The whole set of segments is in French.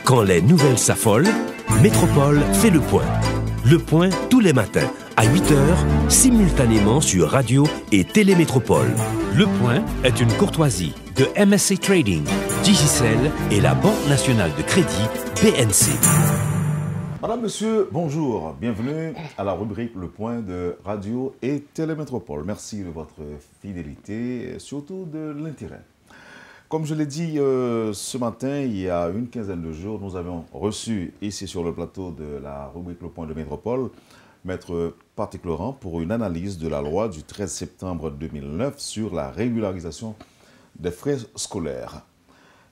Quand les nouvelles s'affolent, Métropole fait le point. Le point tous les matins à 8h, simultanément sur Radio et Télémétropole. Le point est une courtoisie de MSC Trading, Digicel et la Banque nationale de crédit BNC. Madame, monsieur, bonjour. Bienvenue à la rubrique Le Point de Radio et Télémétropole. Merci de votre fidélité et surtout de l'intérêt. Comme je l'ai dit ce matin, il y a une quinzaine de jours, nous avions reçu ici sur le plateau de la rubrique Le Point de Métropole, Maître Patrick Laurent, pour une analyse de la loi du 13 septembre 2009 sur la régularisation des frais scolaires.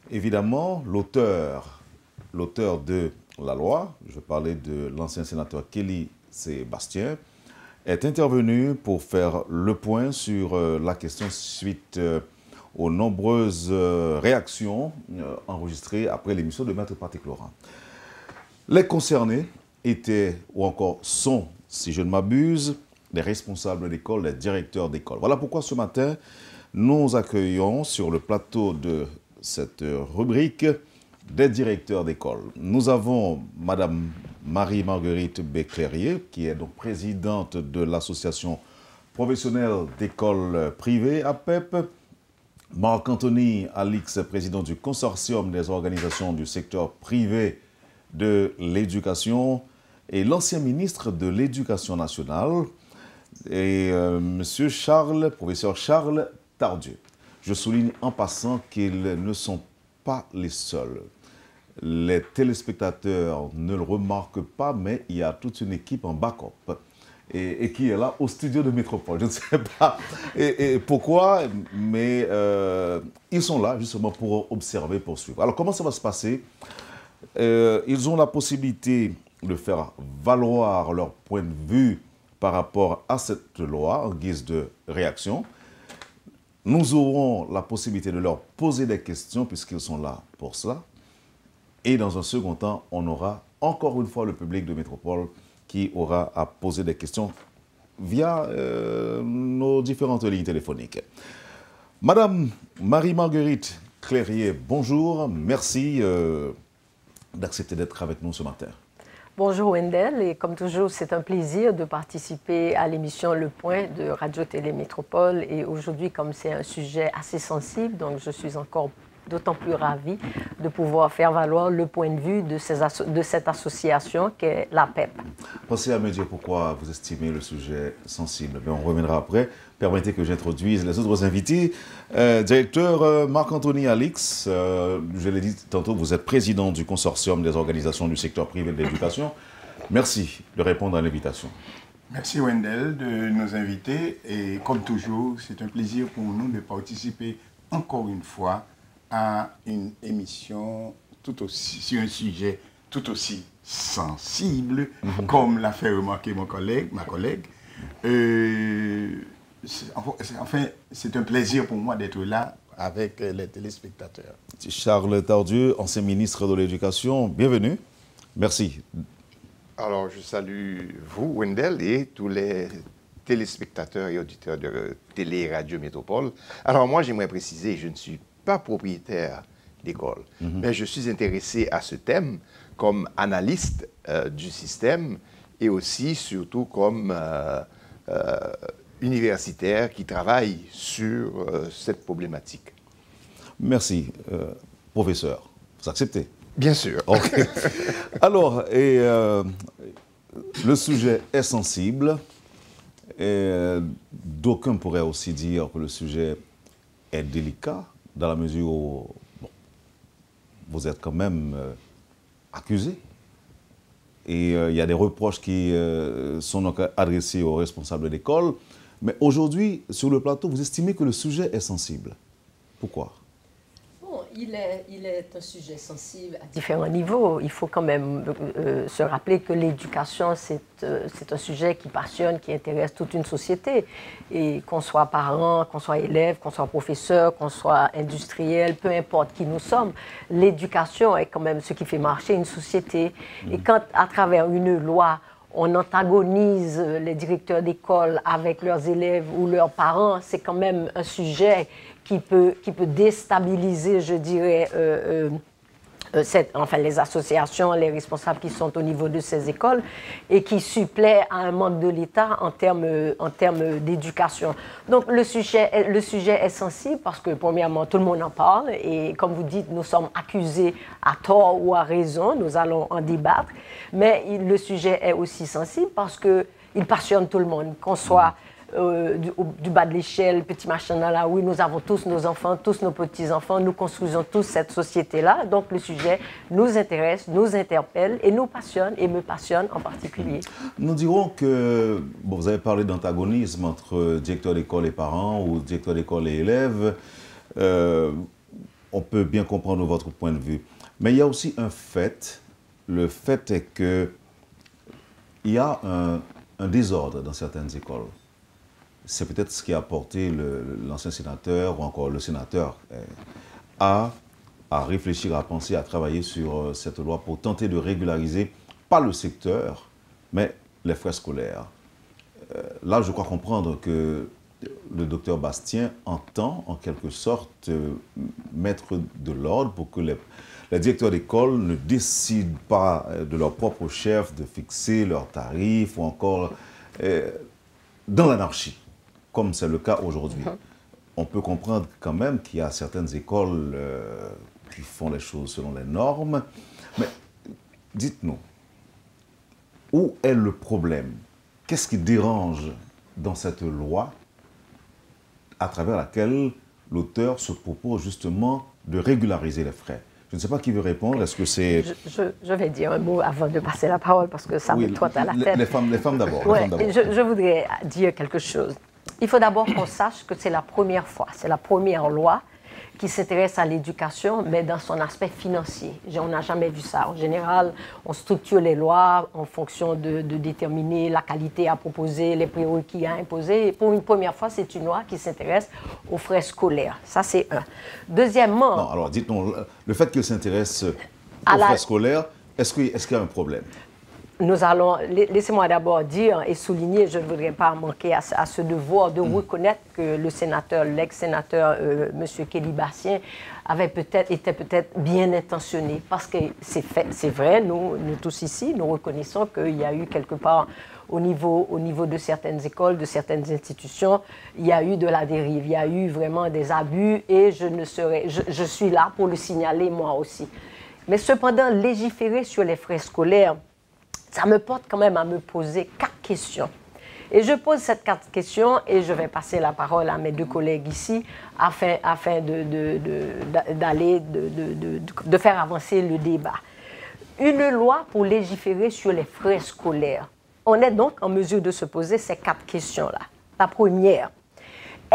Évidemment, l'auteur de la loi, je parlais de l'ancien sénateur Kelly Sébastien, est intervenu pour faire le point sur la question suite aux nombreuses réactions enregistrées après l'émission de Maître Patrick Laurent. Les concernés étaient, ou encore sont, si je ne m'abuse, les responsables d'école, les directeurs d'école. Voilà pourquoi ce matin, nous accueillons sur le plateau de cette rubrique des directeurs d'école. Nous avons Madame Marie-Marguerite Béclérier, qui est donc présidente de l'association professionnelle d'écoles privées, APEP. Marc-Anthony Alix, président du consortium des organisations du secteur privé de l'éducation, et l'ancien ministre de l'Éducation nationale, et Monsieur Charles, professeur Charles Tardieu. Je souligne en passant qu'ils ne sont pas les seuls. Les téléspectateurs ne le remarquent pas, mais il y a toute une équipe en backup et qui est là au studio de Métropole. Je ne sais pas et pourquoi, mais ils sont là justement pour observer, pour suivre. Alors comment ça va se passer? Ils ont la possibilité de faire valoir leur point de vue par rapport à cette loi en guise de réaction. Nous aurons la possibilité de leur poser des questions puisqu'ils sont là pour cela. Et dans un second temps, on aura encore une fois le public de Métropole qui aura à poser des questions via nos différentes lignes téléphoniques. Madame Marie-Marguerite Clérier, bonjour. Merci d'accepter d'être avec nous ce matin. Bonjour Wendell, et comme toujours, c'est un plaisir de participer à l'émission Le Point de Radio-Télé Métropole. Et aujourd'hui, comme c'est un sujet assez sensible, donc je suis encore d'autant plus ravie de pouvoir faire valoir le point de vue de cette association qu'est l'APEP. Pensez à me dire pourquoi vous estimez le sujet sensible. Bien, on reviendra après. Permettez que j'introduise les autres invités. Directeur Marc-Anthony Alix, je l'ai dit tantôt, vous êtes président du consortium des organisations du secteur privé de l'éducation. Merci de répondre à l'invitation. Merci Wendell de nous inviter et comme toujours, c'est un plaisir pour nous de participer encore une fois à une émission sur un sujet tout aussi sensible, comme l'a fait remarquer ma collègue. Enfin, c'est un plaisir pour moi d'être là avec les téléspectateurs. Charles Tardieu, ancien ministre de l'Éducation, bienvenue. Merci. Alors, je salue vous, Wendell, et tous les téléspectateurs et auditeurs de Télé Radio Métropole. Alors, moi, j'aimerais préciser, je ne suis pas propriétaire d'école, mais je suis intéressé à ce thème comme analyste du système et aussi, surtout, comme universitaire qui travaille sur cette problématique. Merci. Professeur, vous acceptez? Bien sûr. Okay. Alors, le sujet est sensible. D'aucuns pourraient aussi dire que le sujet est délicat, dans la mesure où vous êtes quand même accusé. Et il y a des reproches qui sont donc adressés aux responsables d'école. Mais aujourd'hui, sur le plateau, vous estimez que le sujet est sensible. Pourquoi? Il est un sujet sensible à différents niveaux. Il faut quand même se rappeler que l'éducation, c'est un sujet qui passionne, qui intéresse toute une société. Et qu'on soit parents, qu'on soit élèves, qu'on soit professeur, qu'on soit industriel, peu importe qui nous sommes, l'éducation est quand même ce qui fait marcher une société. Et quand, à travers une loi, on antagonise les directeurs d'école avec leurs élèves ou leurs parents, c'est quand même un sujet qui peut déstabiliser, je dirais, enfin les associations, les responsables qui sont au niveau de ces écoles et qui suppléent à un manque de l'État en termes d'éducation. Donc le sujet est sensible parce que premièrement tout le monde en parle et comme vous dites nous sommes accusés à tort ou à raison, nous allons en débattre, mais le sujet est aussi sensible parce qu'il passionne tout le monde, qu'on soit du bas de l'échelle, petit machin là, oui, nous avons tous nos enfants, tous nos petits-enfants, nous construisons tous cette société-là. Donc le sujet nous intéresse, nous interpelle et nous passionne et me passionne en particulier. Nous dirons que, bon, vous avez parlé d'antagonisme entre directeur d'école et parents ou directeur d'école et élèves. On peut bien comprendre votre point de vue. Mais il y a aussi un fait. Le fait est qu'il y a un désordre dans certaines écoles. C'est peut-être ce qui a porté l'ancien sénateur ou encore le sénateur à réfléchir, à penser, à travailler sur cette loi pour tenter de régulariser, pas le secteur, mais les frais scolaires. Là, je crois comprendre que le docteur Bastien entend en quelque sorte mettre de l'ordre pour que les directeurs d'école ne décident pas de leur propre chef de fixer leurs tarifs ou encore dans l'anarchie, comme c'est le cas aujourd'hui. On peut comprendre quand même qu'il y a certaines écoles qui font les choses selon les normes. Mais dites-nous, où est le problème? Qu'est-ce qui dérange dans cette loi à travers laquelle l'auteur se propose justement de régulariser les frais? Je ne sais pas qui veut répondre. Est-ce que c'est... Je vais dire un mot avant de passer la parole parce que ça me trotte à la tête. Les femmes d'abord. Ouais, je voudrais dire quelque chose. Il faut d'abord qu'on sache que c'est la première fois, c'est la première loi qui s'intéresse à l'éducation, mais dans son aspect financier. On n'a jamais vu ça. En général, on structure les lois en fonction de déterminer la qualité à proposer, les prérequis à imposer. Et pour une première fois, c'est une loi qui s'intéresse aux frais scolaires. Ça, c'est un. Deuxièmement... Non, alors dites-nous, le fait qu'il s'intéresse aux frais scolaires, est-ce qu'il y a un problème? Nous allons, laissez-moi d'abord dire et souligner, je ne voudrais pas manquer à ce devoir de reconnaître que le sénateur, l'ex-sénateur M. Kelly Bastien était peut-être bien intentionné. Parce que c'est vrai, nous tous ici, nous reconnaissons qu'il y a eu quelque part au niveau de certaines écoles, de certaines institutions, il y a eu de la dérive, il y a eu vraiment des abus et je suis là pour le signaler moi aussi. Mais cependant, légiférer sur les frais scolaires, ça me porte quand même à me poser 4 questions. Et je pose ces 4 questions et je vais passer la parole à mes 2 collègues ici afin de faire avancer le débat. Une loi pour légiférer sur les frais scolaires. On est donc en mesure de se poser ces 4 questions-là. La première,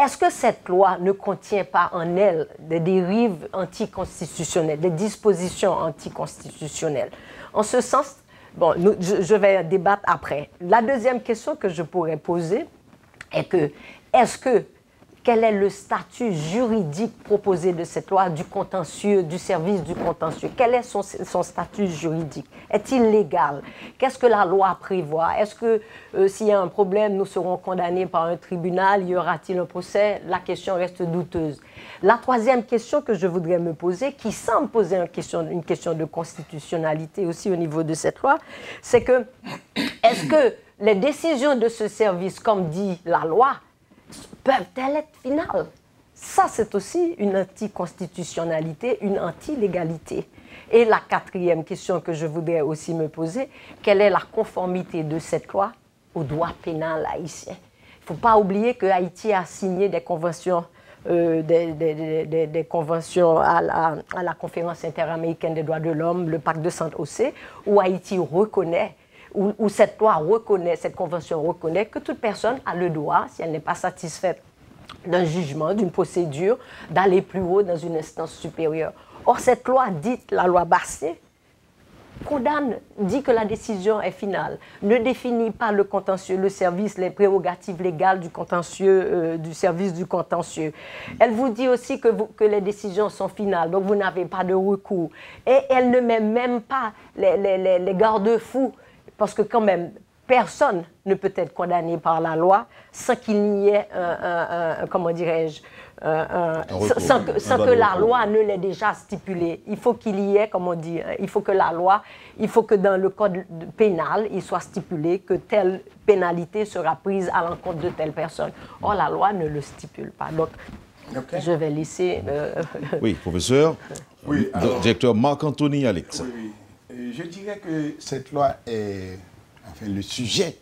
est-ce que cette loi ne contient pas en elle des dérives anticonstitutionnelles, des dispositions anticonstitutionnelles? En ce sens, bon, je vais débattre après. La deuxième question que je pourrais poser est que, quel est le statut juridique proposé de cette loi du contentieux, du service du contentieux? Quel est son statut juridique? Est-il légal? Qu'est-ce que la loi prévoit? Est-ce que s'il y a un problème, nous serons condamnés par un tribunal? Y aura-t-il un procès? La question reste douteuse. La troisième question que je voudrais me poser, qui semble poser une question de constitutionnalité aussi au niveau de cette loi, c'est que, est-ce que les décisions de ce service, comme dit la loi, peuvent-elles être finales? Ça, c'est aussi une anticonstitutionnalité, une anti-légalité. Et la quatrième question que je voudrais aussi me poser, quelle est la conformité de cette loi au droit pénal haïtien? Il ne faut pas oublier que Haïti a signé des conventions, des conventions à la Conférence interaméricaine des droits de l'homme, le pacte de Saint-Océ, où Haïti reconnaît, où cette loi reconnaît, cette convention reconnaît que toute personne a le droit, si elle n'est pas satisfaite d'un jugement, d'une procédure, d'aller plus haut dans une instance supérieure. Or, cette loi dite, la loi Bastien, condamne, dit que la décision est finale, ne définit pas le contentieux, le service, les prérogatives légales du contentieux, du service du contentieux. Elle vous dit aussi que les décisions sont finales, donc vous n'avez pas de recours. Et elle ne met même pas les garde-fous, parce que quand même, personne ne peut être condamné par la loi sans qu'il n'y ait, comment dirais-je, sans que la loi ne l'ait déjà stipulé. Il faut qu'il y ait, comme on dit, il faut que la loi, il faut que dans le code pénal, il soit stipulé que telle pénalité sera prise à l'encontre de telle personne. Or, la loi ne le stipule pas. Donc, je vais laisser... Oui, professeur. Oui, alors, Directeur Marc-Anthony Alex. oui. Je dirais que cette loi est... Enfin, le sujet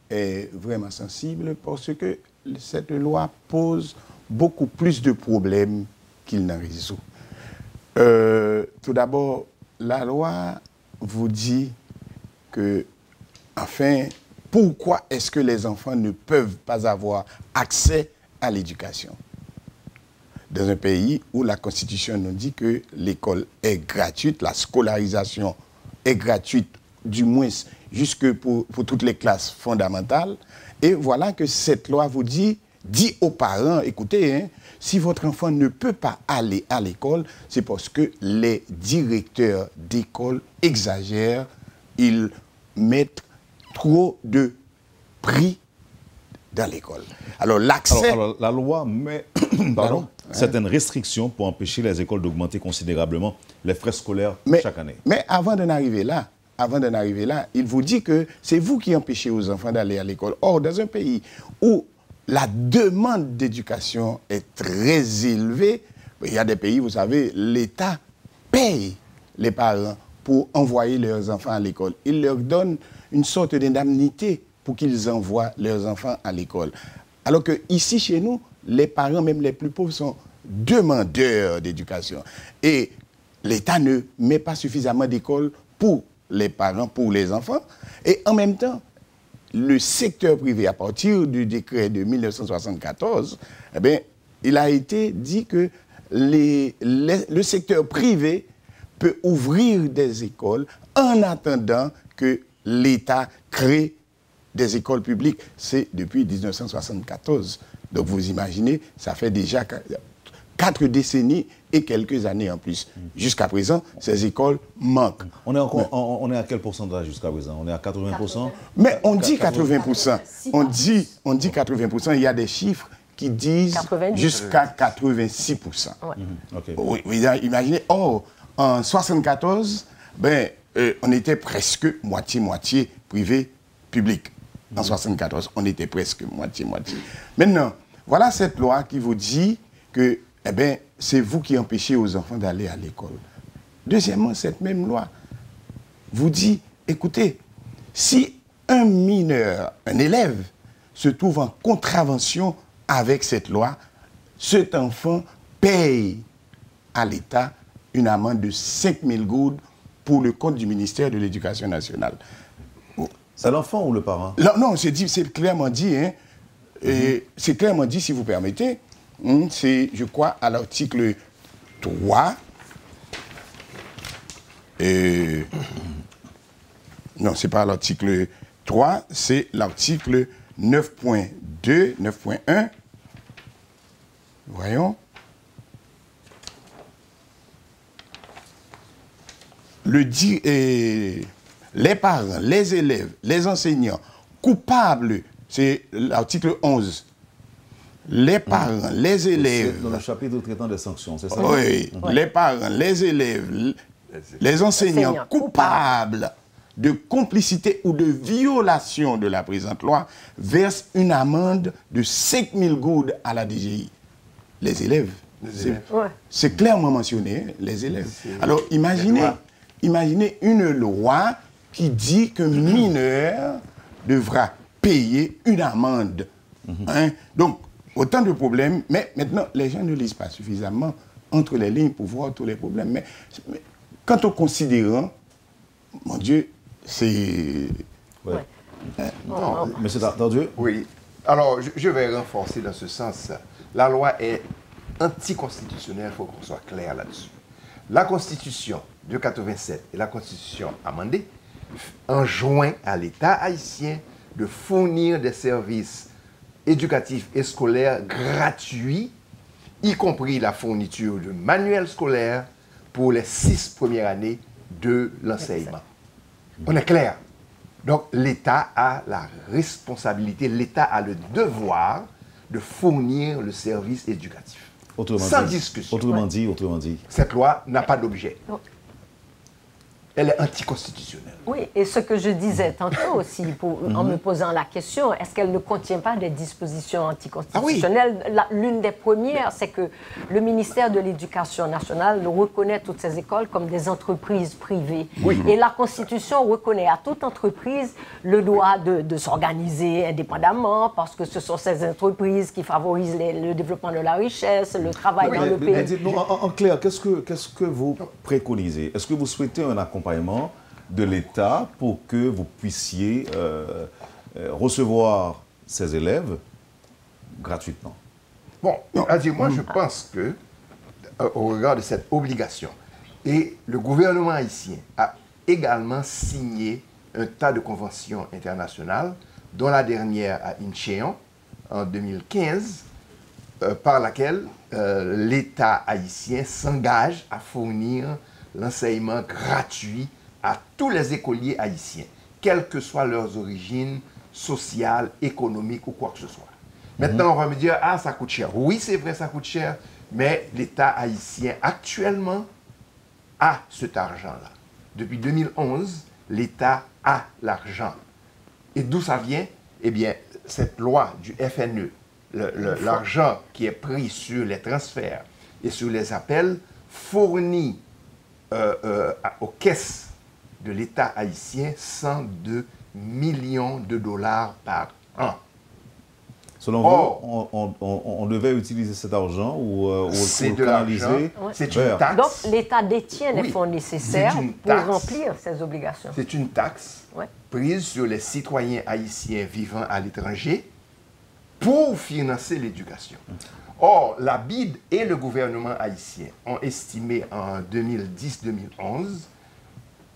est vraiment sensible parce que cette loi pose beaucoup plus de problèmes qu'il n'en résout. Tout d'abord, la loi vous dit que, enfin, pourquoi est-ce que les enfants ne peuvent pas avoir accès à l'éducation? Dans un pays où la Constitution nous dit que l'école est gratuite, la scolarisation est gratuite, du moins jusque pour toutes les classes fondamentales. Et voilà que cette loi vous dit aux parents, écoutez, hein, si votre enfant ne peut pas aller à l'école, c'est parce que les directeurs d'école exagèrent, ils mettent trop de prix dans l'école. Alors l'accès... Alors, la loi met certaines restrictions pour empêcher les écoles d'augmenter considérablement les frais scolaires chaque année. Mais avant d'en arriver là, il vous dit que c'est vous qui empêchez aux enfants d'aller à l'école. Or, dans un pays où la demande d'éducation est très élevée, il y a des pays, vous savez, l'État paye les parents pour envoyer leurs enfants à l'école. Il leur donne une sorte d'indemnité pour qu'ils envoient leurs enfants à l'école. Alors que ici, chez nous, les parents, même les plus pauvres, sont demandeurs d'éducation. Et l'État ne met pas suffisamment d'écoles pour les parents, pour les enfants. Et en même temps, le secteur privé, à partir du décret de 1974, eh bien, il a été dit que le secteur privé peut ouvrir des écoles en attendant que l'État crée des écoles publiques. C'est depuis 1974. Donc vous imaginez, ça fait déjà 4 décennies et quelques années en plus. Jusqu'à présent, ces écoles manquent. On est à quel pourcentage jusqu'à présent? On est à 80%? Mais on dit 80%. On dit 80%. Il y a des chiffres qui disent jusqu'à 86%. Ouais. Oui, imaginez, en 1974, on était presque moitié-moitié privé-public. En 1974, on était presque moitié-moitié. Maintenant, voilà cette loi qui vous dit que c'est vous qui empêchez aux enfants d'aller à l'école. Deuxièmement, cette même loi vous dit, écoutez, si un mineur, un élève, se trouve en contravention avec cette loi, cet enfant paye à l'État une amende de 5 000 gourdes pour le compte du ministère de l'Éducation nationale. C'est l'enfant ou le parent? Non, c'est clairement dit, hein, c'est clairement dit, si vous permettez. C'est, je crois, à l'article 3. Non, ce n'est pas l'article 3, c'est l'article 9.2, 9.1. Voyons. Les parents, les élèves, les enseignants coupables, c'est l'article 11. Les parents, les élèves... C'est dans le chapitre traitant des sanctions, c'est ça? Oui, les parents, les élèves, les enseignants coupables de complicité ou de violation de la présente loi versent une amende de 5 000 gourdes à la DGI. Les élèves, c'est clairement mentionné, hein, les élèves. Alors, imaginez une loi qui dit qu'un mineur devra payer une amende. Hein? Donc, autant de problèmes, mais maintenant, les gens ne lisent pas suffisamment entre les lignes pour voir tous les problèmes. Mais quant au considérant, mon Dieu, c'est... Ouais. Monsieur Tardieu? Oui. Alors, je vais renforcer dans ce sens. La loi est anticonstitutionnelle, il faut qu'on soit clair là-dessus. La Constitution de 87 et la Constitution amendée enjoint à l'État haïtien de fournir des services éducatifs et scolaires gratuits, y compris la fourniture de manuels scolaires pour les 6 premières années de l'enseignement. On est clair. Donc l'État a la responsabilité, l'État a le devoir de fournir le service éducatif. sans discussion. Autrement dit. Cette loi n'a pas d'objet. Elle est anticonstitutionnelle. Oui, et ce que je disais tantôt aussi, en me posant la question, est-ce qu'elle ne contient pas des dispositions anticonstitutionnelles? L'une des premières, c'est que le ministère de l'Éducation nationale reconnaît toutes ces écoles comme des entreprises privées. Oui. Et la Constitution reconnaît à toute entreprise le droit de s'organiser indépendamment, parce que ce sont ces entreprises qui favorisent le développement de la richesse, le travail dans le pays. Dites-nous, en clair, qu'est-ce que vous préconisez? Est-ce que vous souhaitez un accompagnement de l'État pour que vous puissiez recevoir ces élèves gratuitement? Bon, moi je pense que, au regard de cette obligation, et le gouvernement haïtien a également signé un tas de conventions internationales, dont la dernière à Incheon en 2015, par laquelle l'État haïtien s'engage à fournir l'enseignement gratuit à tous les écoliers haïtiens, quelles que soient leurs origines sociales, économiques ou quoi que ce soit. Maintenant, on va me dire, ah, ça coûte cher. Oui, c'est vrai, ça coûte cher, mais l'État haïtien, actuellement, a cet argent-là. Depuis 2011, l'État a l'argent. Et d'où ça vient? Eh bien, cette loi du FNE, l'argent qui est pris sur les transferts et sur les appels, fournit aux caisses de l'État haïtien 102 millions de dollars par an. Selon vous, on devait utiliser cet argent ou le canaliser? C'est une taxe. Donc l'État détient les fonds nécessaires pour remplir ses obligations. C'est une taxe prise sur les citoyens haïtiens vivant à l'étranger pour financer l'éducation. Or, la BID et le gouvernement haïtien ont estimé en 2010-2011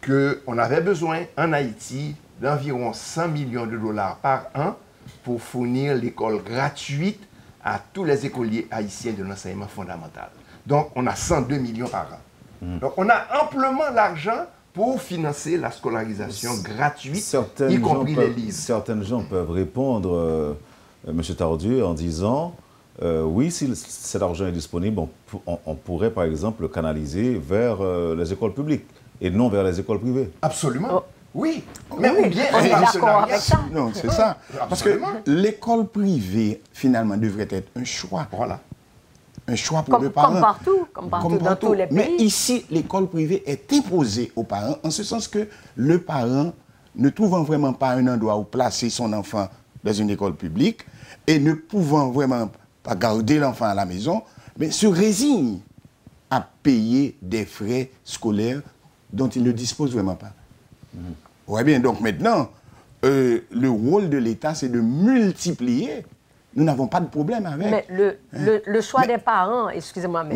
qu'on avait besoin en Haïti d'environ 100 millions de dollars par an pour fournir l'école gratuite à tous les écoliers haïtiens de l'enseignement fondamental. Donc, on a 102 millions par an. Donc, on a amplement l'argent pour financer la scolarisation gratuite, y compris les livres. Certains gens peuvent répondre, M. Tardieu, en disant... oui, si cet argent est disponible, on pourrait par exemple le canaliser vers les écoles publiques et non vers les écoles privées. Absolument. Oui. Mais on est d'accord avec ça. Non, c'est ça. Parce que l'école privée, finalement, devrait être un choix. Voilà. Un choix pour le parent. Comme partout dans tous les pays. Mais ici, l'école privée est imposée aux parents, en ce sens que le parent, ne trouvant vraiment pas un endroit où placer son enfant dans une école publique et ne pouvant vraiment pas garder l'enfant à la maison, mais se résigne à payer des frais scolaires dont il ne dispose vraiment pas. Ouais, bien, donc maintenant, le rôle de l'État, c'est de multiplier. Nous n'avons pas de problème avec. Mais le choix des parents, excusez-moi, mais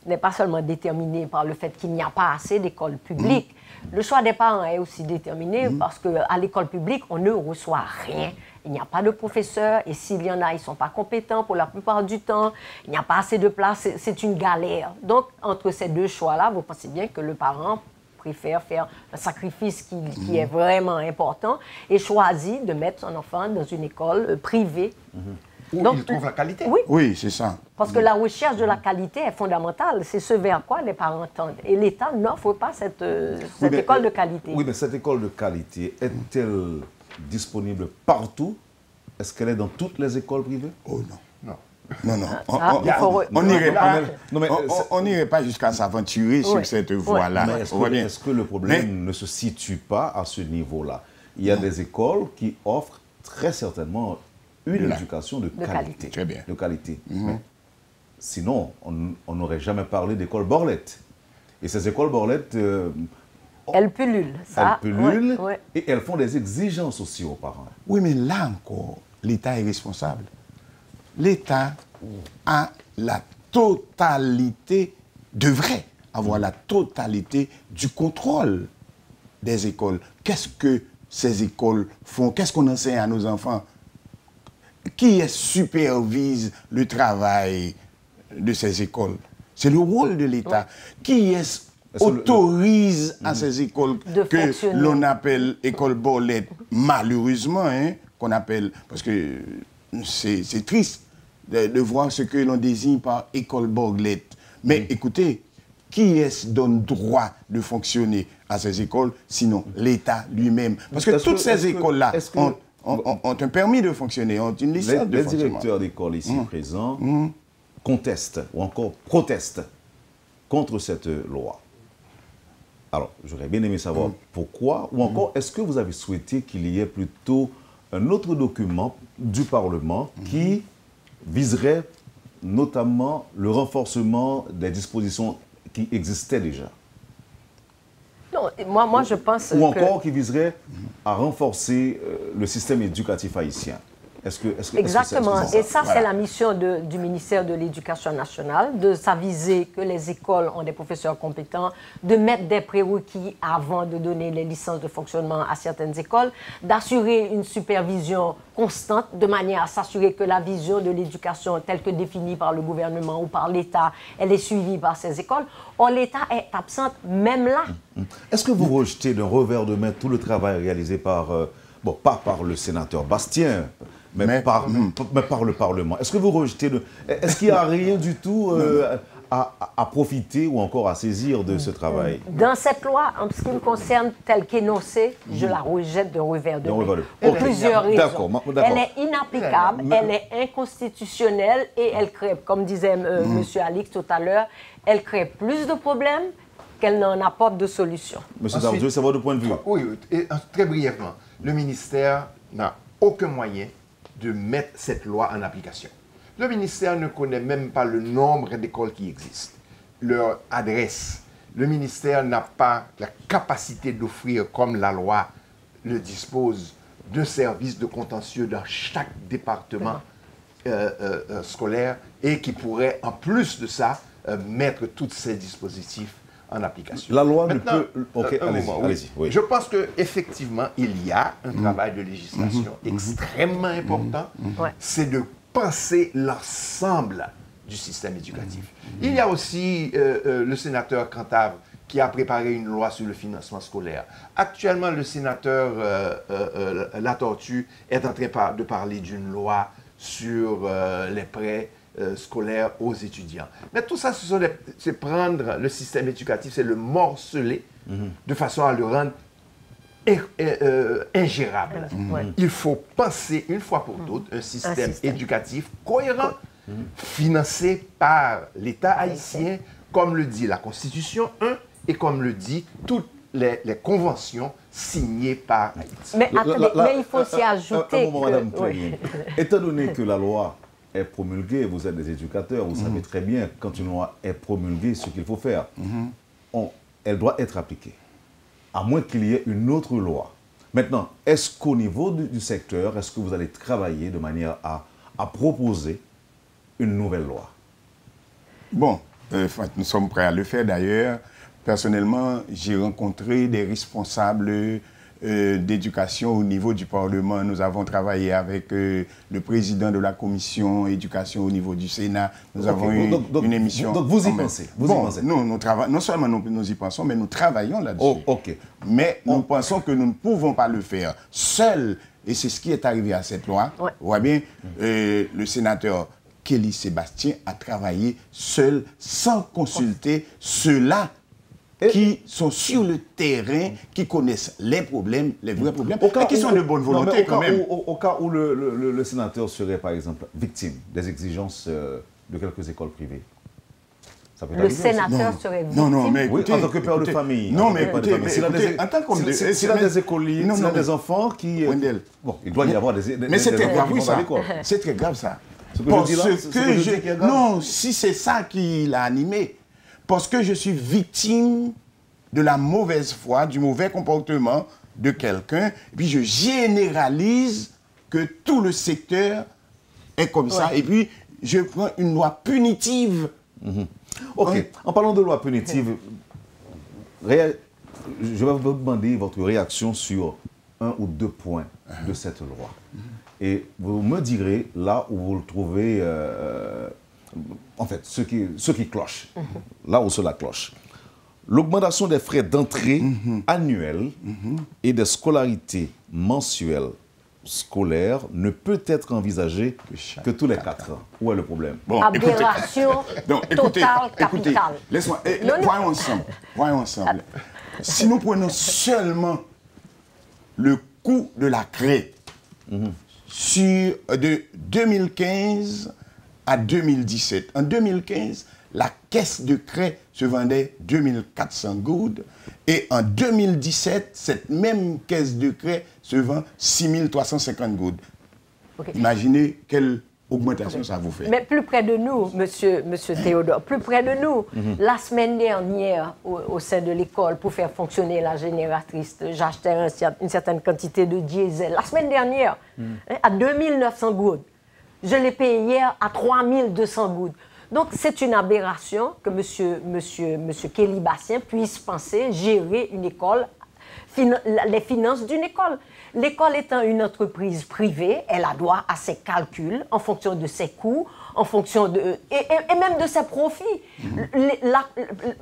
n'est pas seulement déterminé par le fait qu'il n'y a pas assez d'écoles publiques. Le choix des parents est aussi déterminé parce qu'à l'école publique, on ne reçoit rien. Il n'y a pas de professeurs et s'il y en a, ils ne sont pas compétents pour la plupart du temps. Il n'y a pas assez de place, c'est une galère. Donc, entre ces deux choix-là, vous pensez bien que le parent préfère faire un sacrifice qui est vraiment important et choisit de mettre son enfant dans une école privée. Où donc, il trouve la qualité. Oui, c'est ça. Parce que la recherche de la qualité est fondamentale. C'est ce vers quoi les parents tendent. Et l'État n'offre pas cette école de qualité. Oui, mais cette école de qualité est-elle disponible partout? Est-ce qu'elle est dans toutes les écoles privées? Oh non. Non. On n'irait pas jusqu'à s'aventurer sur cette voie-là. Mais est-ce que le problème ne se situe pas à ce niveau-là? Il y a des écoles qui offrent très certainement une éducation de qualité. Très bien. De qualité. Mais sinon, on n'aurait jamais parlé d'école Borlette. Et ces écoles Borlette... elles pullulent. Et elles font des exigences aussi aux parents. Oui, mais là encore, l'État est responsable. L'État a la totalité, devrait avoir la totalité du contrôle des écoles. Qu'est-ce que ces écoles font? Qu'est-ce qu'on enseigne à nos enfants? Qui supervise le travail de ces écoles? C'est le rôle de l'État. Qui autorise à ces écoles que l'on appelle école Borlette, malheureusement, qu'on appelle, parce que c'est triste, de voir ce que l'on désigne par école borglette. Mais écoutez, qui est-ce donne droit de fonctionner à ces écoles, sinon l'État lui-même? Parce que toutes ces écoles-là ont un permis de fonctionner, ont une licence de fonctionnement. Les directeurs d'école ici présents contestent ou encore protestent contre cette loi. Alors, j'aurais bien aimé savoir pourquoi, ou encore, est-ce que vous avez souhaité qu'il y ait plutôt un autre document du Parlement qui viserait notamment le renforcement des dispositions qui existaient déjà? Non, moi je pense ou encore qui viserait à renforcer le système éducatif haïtien. Exactement. Et ça, c'est la mission du ministère de l'Éducation nationale, de s'aviser que les écoles ont des professeurs compétents, de mettre des prérequis avant de donner les licences de fonctionnement à certaines écoles, d'assurer une supervision constante de manière à s'assurer que la vision de l'éducation telle que définie par le gouvernement ou par l'État, elle est suivie par ces écoles. Or, l'État est absent même là. Est-ce que vous rejetez d'un revers de main tout le travail réalisé par, pas par le sénateur Bastien, mais par le Parlement? Est-ce que vous rejetez Est-ce qu'il n'y a rien du tout à profiter ou encore à saisir de ce travail? Dans cette loi, en ce qui me concerne, telle qu'énoncée, je la rejette d'un revers de main. Pour plusieurs raisons. Elle est inapplicable, elle est inconstitutionnelle et elle crée, comme disait M. Alix tout à l'heure, elle crée plus de problèmes qu'elle n'en apporte de solutions. Monsieur Dardieu, c'est votre point de vue? Oui, et très brièvement. Le ministère n'a aucun moyen de mettre cette loi en application. Le ministère ne connaît même pas le nombre d'écoles qui existent, leur adresse. Le ministère n'a pas la capacité d'offrir, comme la loi le dispose, de services de contentieux dans chaque département scolaire et qui pourrait, en plus de ça, mettre tous ces dispositifs en application. La loi ne peut... Ok, allez-y. Oui. Je pense qu'effectivement, il y a un travail de législation extrêmement important. C'est de penser l'ensemble du système éducatif. Il y a aussi le sénateur Cantave qui a préparé une loi sur le financement scolaire. Actuellement, le sénateur Latortue est en train de parler d'une loi sur les prêts scolaires aux étudiants. Mais tout ça, c'est prendre le système éducatif, c'est le morceler de façon à le rendre ingérable. Il faut penser une fois pour toutes un système éducatif cohérent, financé par l'État haïtien, comme le dit la Constitution 1 et comme le dit toutes les conventions signées par Haïti. Mais attendez, mais il faut s'y ajouter Madame étant donné que la loi est promulguée, vous êtes des éducateurs, vous savez très bien, quand une loi est promulguée, ce qu'il faut faire, elle doit être appliquée, à moins qu'il y ait une autre loi. Maintenant, est-ce qu'au niveau du secteur, est-ce que vous allez travailler de manière à proposer une nouvelle loi? Bon, nous sommes prêts à le faire d'ailleurs. Personnellement, j'ai rencontré des responsables d'éducation au niveau du Parlement. Nous avons travaillé avec le président de la commission éducation au niveau du Sénat. Nous avons eu une émission. Donc vous y pensez? Non seulement nous y pensons, mais nous travaillons là-dessus. Mais nous pensons que nous ne pouvons pas le faire seuls. Et c'est ce qui est arrivé à cette loi. Vous voyez bien, le sénateur Kelly Sébastien a travaillé seul, sans consulter ceux-là qui sont sur le terrain, qui connaissent les problèmes, les vrais problèmes, et qui sont de bonne volonté quand même. Au cas où le sénateur serait, par exemple, victime des exigences de quelques écoles privées, ça peut le sénateur serait victime. Non, mais écoutez, en tant que père de famille. Non, mais écoutez, s'il a des écoliers, s'il a des enfants qui... Bon, il doit y avoir des... Mais c'est très grave, ça. C'est très grave, ça. Non, si c'est ça qui l'a animé, parce que je suis victime de la mauvaise foi, du mauvais comportement de quelqu'un, puis je généralise que tout le secteur est comme ça, et puis je prends une loi punitive. Ok, en parlant de loi punitive, je vais vous demander votre réaction sur un ou deux points de cette loi. Et vous me direz là où vous le trouvez, en fait, ce qui cloche, là où cela cloche. L'augmentation des frais d'entrée annuels et des scolarités mensuelles scolaire ne peut être envisagé que tous les 4 ans. Où est le problème? Bon, aberration totale, capitale. Laisse-moi, voyons ensemble. Si nous prenons seulement le coût de la craie de 2015 à 2017, en 2015, la caisse de craie se vendait 2400 goudes et en 2017, cette même caisse de craie se vend 6350 goudes. Okay. Imaginez quelle augmentation ça vous fait. Mais plus près de nous, monsieur Théodore, plus près de nous, la semaine dernière, au sein de l'école, pour faire fonctionner la génératrice, j'achetais une certaine quantité de diesel. La semaine dernière, à 2900 goudes. Je l'ai payé hier à 3200 goudes. Donc, c'est une aberration que monsieur Kelly Bastien puisse penser gérer une école, les finances d'une école. L'école étant une entreprise privée, elle a droit à ses calculs en fonction de ses coûts, en fonction de... Et même de ses profits.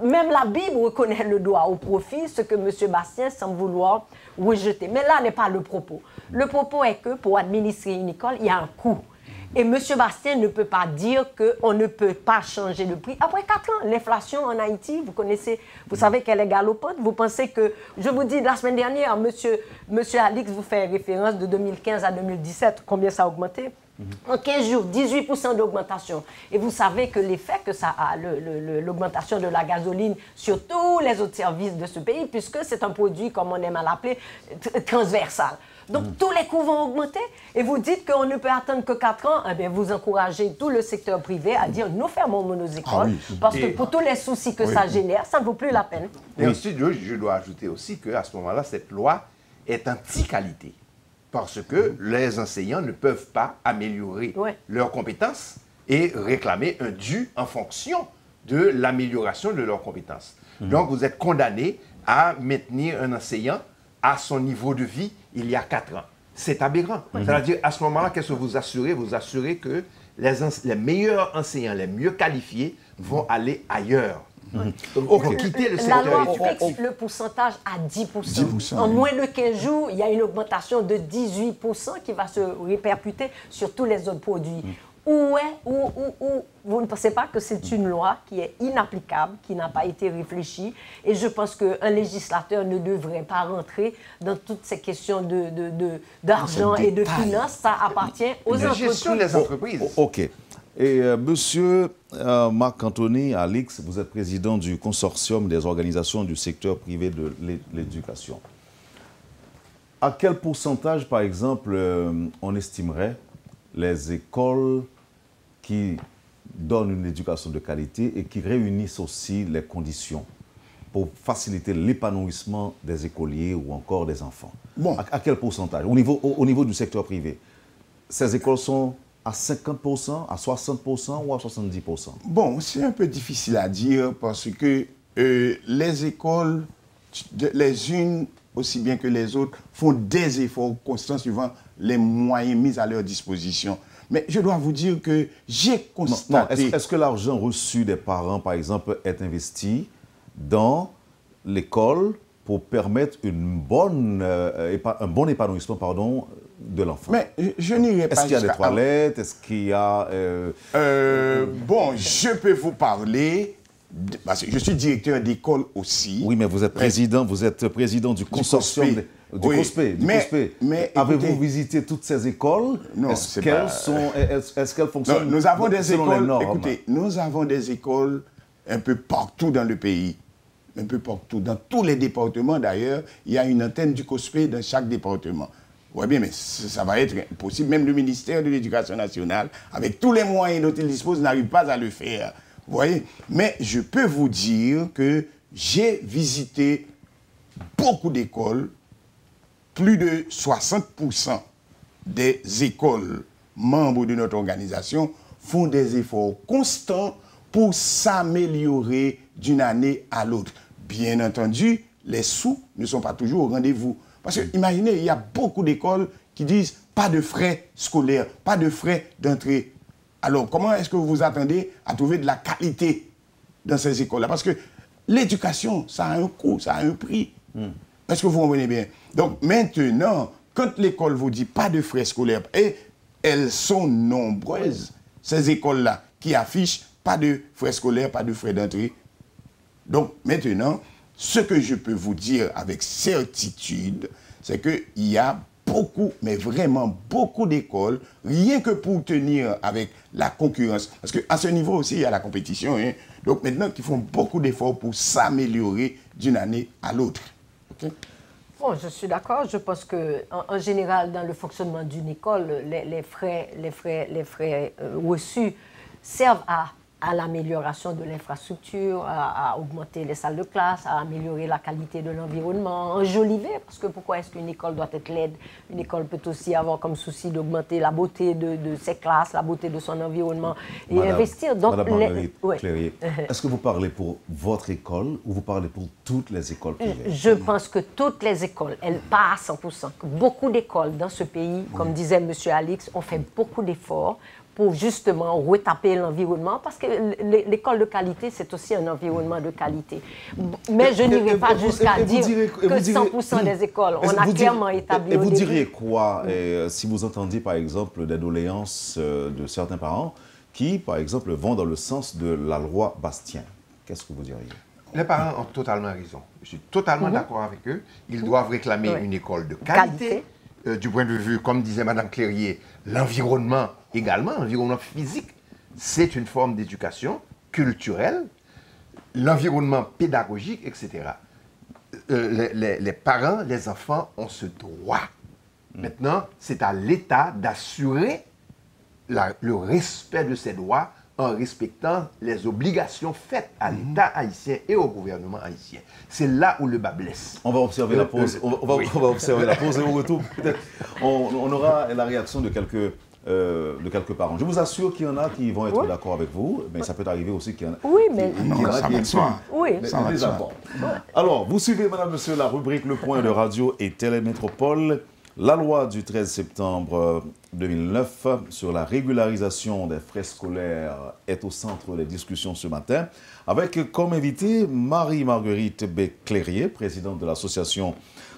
Même la Bible reconnaît le droit au profit, ce que M. Bastien semble vouloir rejeter. Mais là n'est pas le propos. Le propos est que pour administrer une école, il y a un coût. Et M. Bastien ne peut pas dire qu'on ne peut pas changer le prix. Après 4 ans, l'inflation en Haïti, vous savez qu'elle est galopante. Vous pensez que, je vous dis, la semaine dernière, monsieur Alix vous fait référence de 2015 à 2017, combien ça a augmenté? En 15 jours, 18% d'augmentation. Et vous savez que l'effet que ça a, l'augmentation de la gasoline sur tous les autres services de ce pays, puisque c'est un produit, comme on aime à l'appeler, transversal. Donc, tous les coûts vont augmenter et vous dites qu'on ne peut attendre que 4 ans. Eh bien, vous encouragez tout le secteur privé à dire nous fermons nos écoles parce que pour tous les soucis que ça génère, ça ne vaut plus la peine. Et ensuite, je dois ajouter aussi qu'à ce moment-là, cette loi est anti-qualité parce que les enseignants ne peuvent pas améliorer leurs compétences et réclamer un dû en fonction de l'amélioration de leurs compétences. Donc, vous êtes condamné à maintenir un enseignant à son niveau de vie il y a 4 ans. C'est aberrant. C'est-à-dire, à ce moment-là, qu'est-ce que vous assurez? Vous assurez que les meilleurs enseignants, les mieux qualifiés, vont aller ailleurs. Donc, quitter le secteur. La loi fixe le pourcentage à 10%. En moins de 15 jours, il y a une augmentation de 18% qui va se répercuter sur tous les autres produits. Ou vous ne pensez pas que c'est une loi qui est inapplicable, qui n'a pas été réfléchie, et je pense qu'un législateur ne devrait pas rentrer dans toutes ces questions d'argent et de finances. Ça appartient aux entreprises. Des entreprises. OK. Et monsieur Marc-Anthony Alix, vous êtes président du consortium des organisations du secteur privé de l'éducation. À quel pourcentage, par exemple, on estimerait les écoles qui donnent une éducation de qualité et qui réunissent aussi les conditions pour faciliter l'épanouissement des écoliers ou encore des enfants? Bon. À quel pourcentage? Au niveau du secteur privé, ces écoles sont à 50%, à 60% ou à 70%? Bon, c'est un peu difficile à dire parce que les écoles, les unes aussi bien que les autres, font des efforts constants suivant les moyens mis à leur disposition. Mais je dois vous dire que j'ai constaté... Est-ce que l'argent reçu des parents, par exemple, est investi dans l'école pour permettre un bon épanouissement de l'enfant? Mais je n'irai pas... Est-ce qu'il y a des toilettes? Est-ce qu'il y a... Bon, je peux vous parler... Parce que je suis directeur d'école aussi. Oui, mais vous êtes président du consortium du COSPE. Mais avez-vous visité toutes ces écoles? Non, est-ce qu'elles fonctionnent? Nous avons des écoles. Les normes? Écoutez, nous avons des écoles un peu partout dans le pays. Un peu partout. Dans tous les départements, d'ailleurs, il y a une antenne du COSPE dans chaque département. Oui, bien, mais ça va être impossible. Même le ministère de l'Éducation nationale, avec tous les moyens dont il dispose, n'arrive pas à le faire. Vous voyez? Mais je peux vous dire que j'ai visité beaucoup d'écoles. Plus de 60% des écoles membres de notre organisation font des efforts constants pour s'améliorer d'une année à l'autre. Bien entendu, les sous ne sont pas toujours au rendez-vous. Parce que, imaginez, il y a beaucoup d'écoles qui disent pas de frais scolaires, pas de frais d'entrée. Alors, comment est-ce que vous vous attendez à trouver de la qualité dans ces écoles-là? Parce que l'éducation, ça a un coût, ça a un prix. Est-ce que vous comprenez bien? Donc, maintenant, quand l'école vous dit pas de frais scolaires, et elles sont nombreuses, ces écoles-là, qui affichent pas de frais scolaires, pas de frais d'entrée. Donc maintenant, ce que je peux vous dire avec certitude, c'est qu'il y a beaucoup, mais vraiment beaucoup d'écoles, rien que pour tenir avec la concurrence. Parce qu'à ce niveau aussi, il y a la compétition. Hein. Donc maintenant, ils font beaucoup d'efforts pour s'améliorer d'une année à l'autre. Okay? Bon, je suis d'accord. Je pense qu'en général, dans le fonctionnement d'une école, les frais reçus servent à l'amélioration de l'infrastructure, à augmenter les salles de classe, à améliorer la qualité de l'environnement, enjoliver, parce que pourquoi est-ce qu'une école doit être laide? Une école peut aussi avoir comme souci d'augmenter la beauté de ses classes, la beauté de son environnement et investir. Donc, Madame Marguerite Clérier, est-ce que vous parlez pour votre école ou vous parlez pour toutes les écoles privées? Je pense que toutes les écoles, elles pas à 100%, que beaucoup d'écoles dans ce pays, comme disait M. Alix, ont fait beaucoup d'efforts pour justement retaper l'environnement, parce que l'école de qualité, c'est aussi un environnement de qualité. Mais je n'irai pas jusqu'à dire que 100% des écoles, on a clairement établi. Et vous diriez quoi si vous entendiez, par exemple, des doléances de certains parents qui, par exemple, vont dans le sens de la loi Bastien? Qu'est-ce que vous diriez? Les parents ont totalement raison. Je suis totalement d'accord avec eux. Ils doivent réclamer une école de qualité. Du point de vue, comme disait Mme Clérier, l'environnement également, l'environnement physique, c'est une forme d'éducation culturelle, l'environnement pédagogique, etc. Les parents, les enfants ont ce droit. Maintenant, c'est à l'État d'assurer le respect de ces droits en respectant les obligations faites à l'État haïtien et au gouvernement haïtien. C'est là où le bas blesse. On va observer la pause. On va observer la pause et au retour, peut-être, on aura la réaction de quelques parents. Je vous assure qu'il y en a qui vont être d'accord avec vous, mais ça peut arriver aussi qu'il y en a qui expriment les désaccords. Alors, vous suivez, madame, monsieur, la rubrique Le Point de Radio et Télémétropole. La loi du 13 septembre 2009 sur la régularisation des frais scolaires est au centre des discussions ce matin, avec comme invité Marie-Marguerite Clérier, présidente de l'association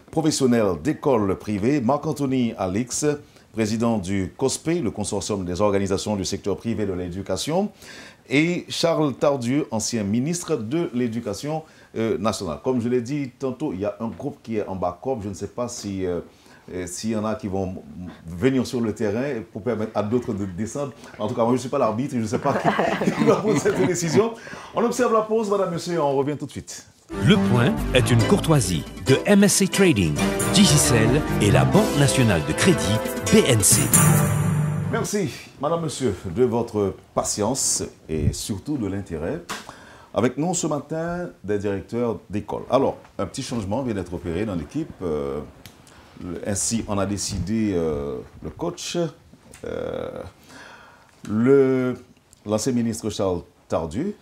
professionnelle d'écoles privées, Marc-Anthony Alix, président du COSPE, le consortium des organisations du secteur privé de l'éducation, et Charles Tardieu, ancien ministre de l'Éducation nationale. Comme je l'ai dit tantôt, il y a un groupe qui est en bas-corps, je ne sais pas si... s'il y en a qui vont venir sur le terrain pour permettre à d'autres de descendre. En tout cas, moi, je ne suis pas l'arbitre, je ne sais pas qui va prendre cette décision. On observe la pause, madame, monsieur, on revient tout de suite. Le Point est une courtoisie de MSC Trading, Digicel et la Banque nationale de crédit BNC. Merci, madame, monsieur, de votre patience et surtout de l'intérêt. Avec nous ce matin, des directeurs d'école. Alors, un petit changement vient d'être opéré dans l'équipe. Ainsi, on a décidé, le coach, l'ancien ministre Charles Tardieu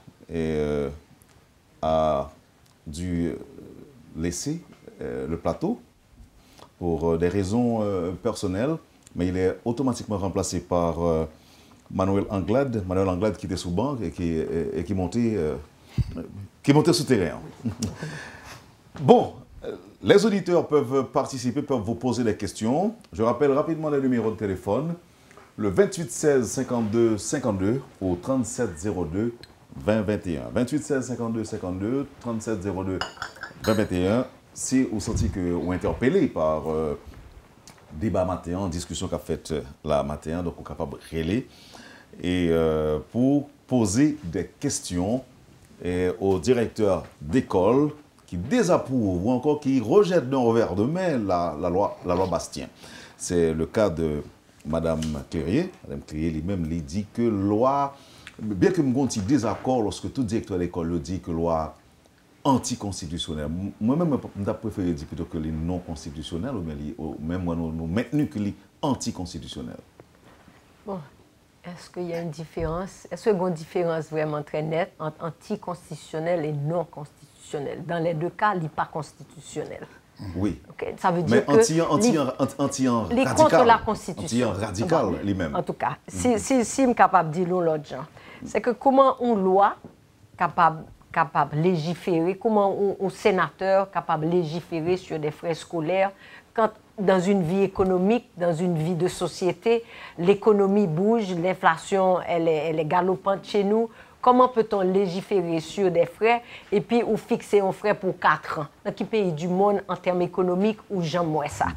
a dû laisser le plateau pour des raisons personnelles, mais il est automatiquement remplacé par Manuel Anglade qui était sous banc et qui montait souterrain. Bon. Les auditeurs peuvent participer, peuvent vous poser des questions. Je rappelle rapidement les numéros de téléphone. Le 28 16 52 52 ou 37 02 20 21. 28 16 52 52, 37 02 20 21. Si vous sentez que vous êtes interpellé par débat matin, discussion qu'a fait la matin, donc vous êtes capable de relayer et pour poser des questions au directeur d'école qui désapprouve ou encore qui rejette d'un revers de main la loi Bastien. C'est le cas de Mme Clérier. Mme Clérier lui-même lui dit que loi, bien que nous avons un désaccord lorsque tout directeur d'école le dit que loi anticonstitutionnelle. Moi-même, je préfère dire plutôt que les non constitutionnels, ou même moi, nous maintenons que les anticonstitutionnels. Bon, est-ce qu'il y a une différence? Est-ce qu'il y a une différence vraiment très nette entre anticonstitutionnel et non constitutionnel? Dans les deux cas, il n'est pas constitutionnel. Oui. Okay? Ça veut dire anti-radical. Contre la Constitution. Anti-radical lui-même. En tout cas, si je suis capable de dire l'autre genre, c'est que comment une loi capable de légiférer, comment un sénateur capable de légiférer sur des frais scolaires quand dans une vie économique, dans une vie de société, l'économie bouge, l'inflation, elle est galopante chez nous. Comment peut-on légiférer sur des frais et puis ou fixer un frais pour 4 ans? Dans quel pays du monde, en termes économiques, où j'aime moins ça?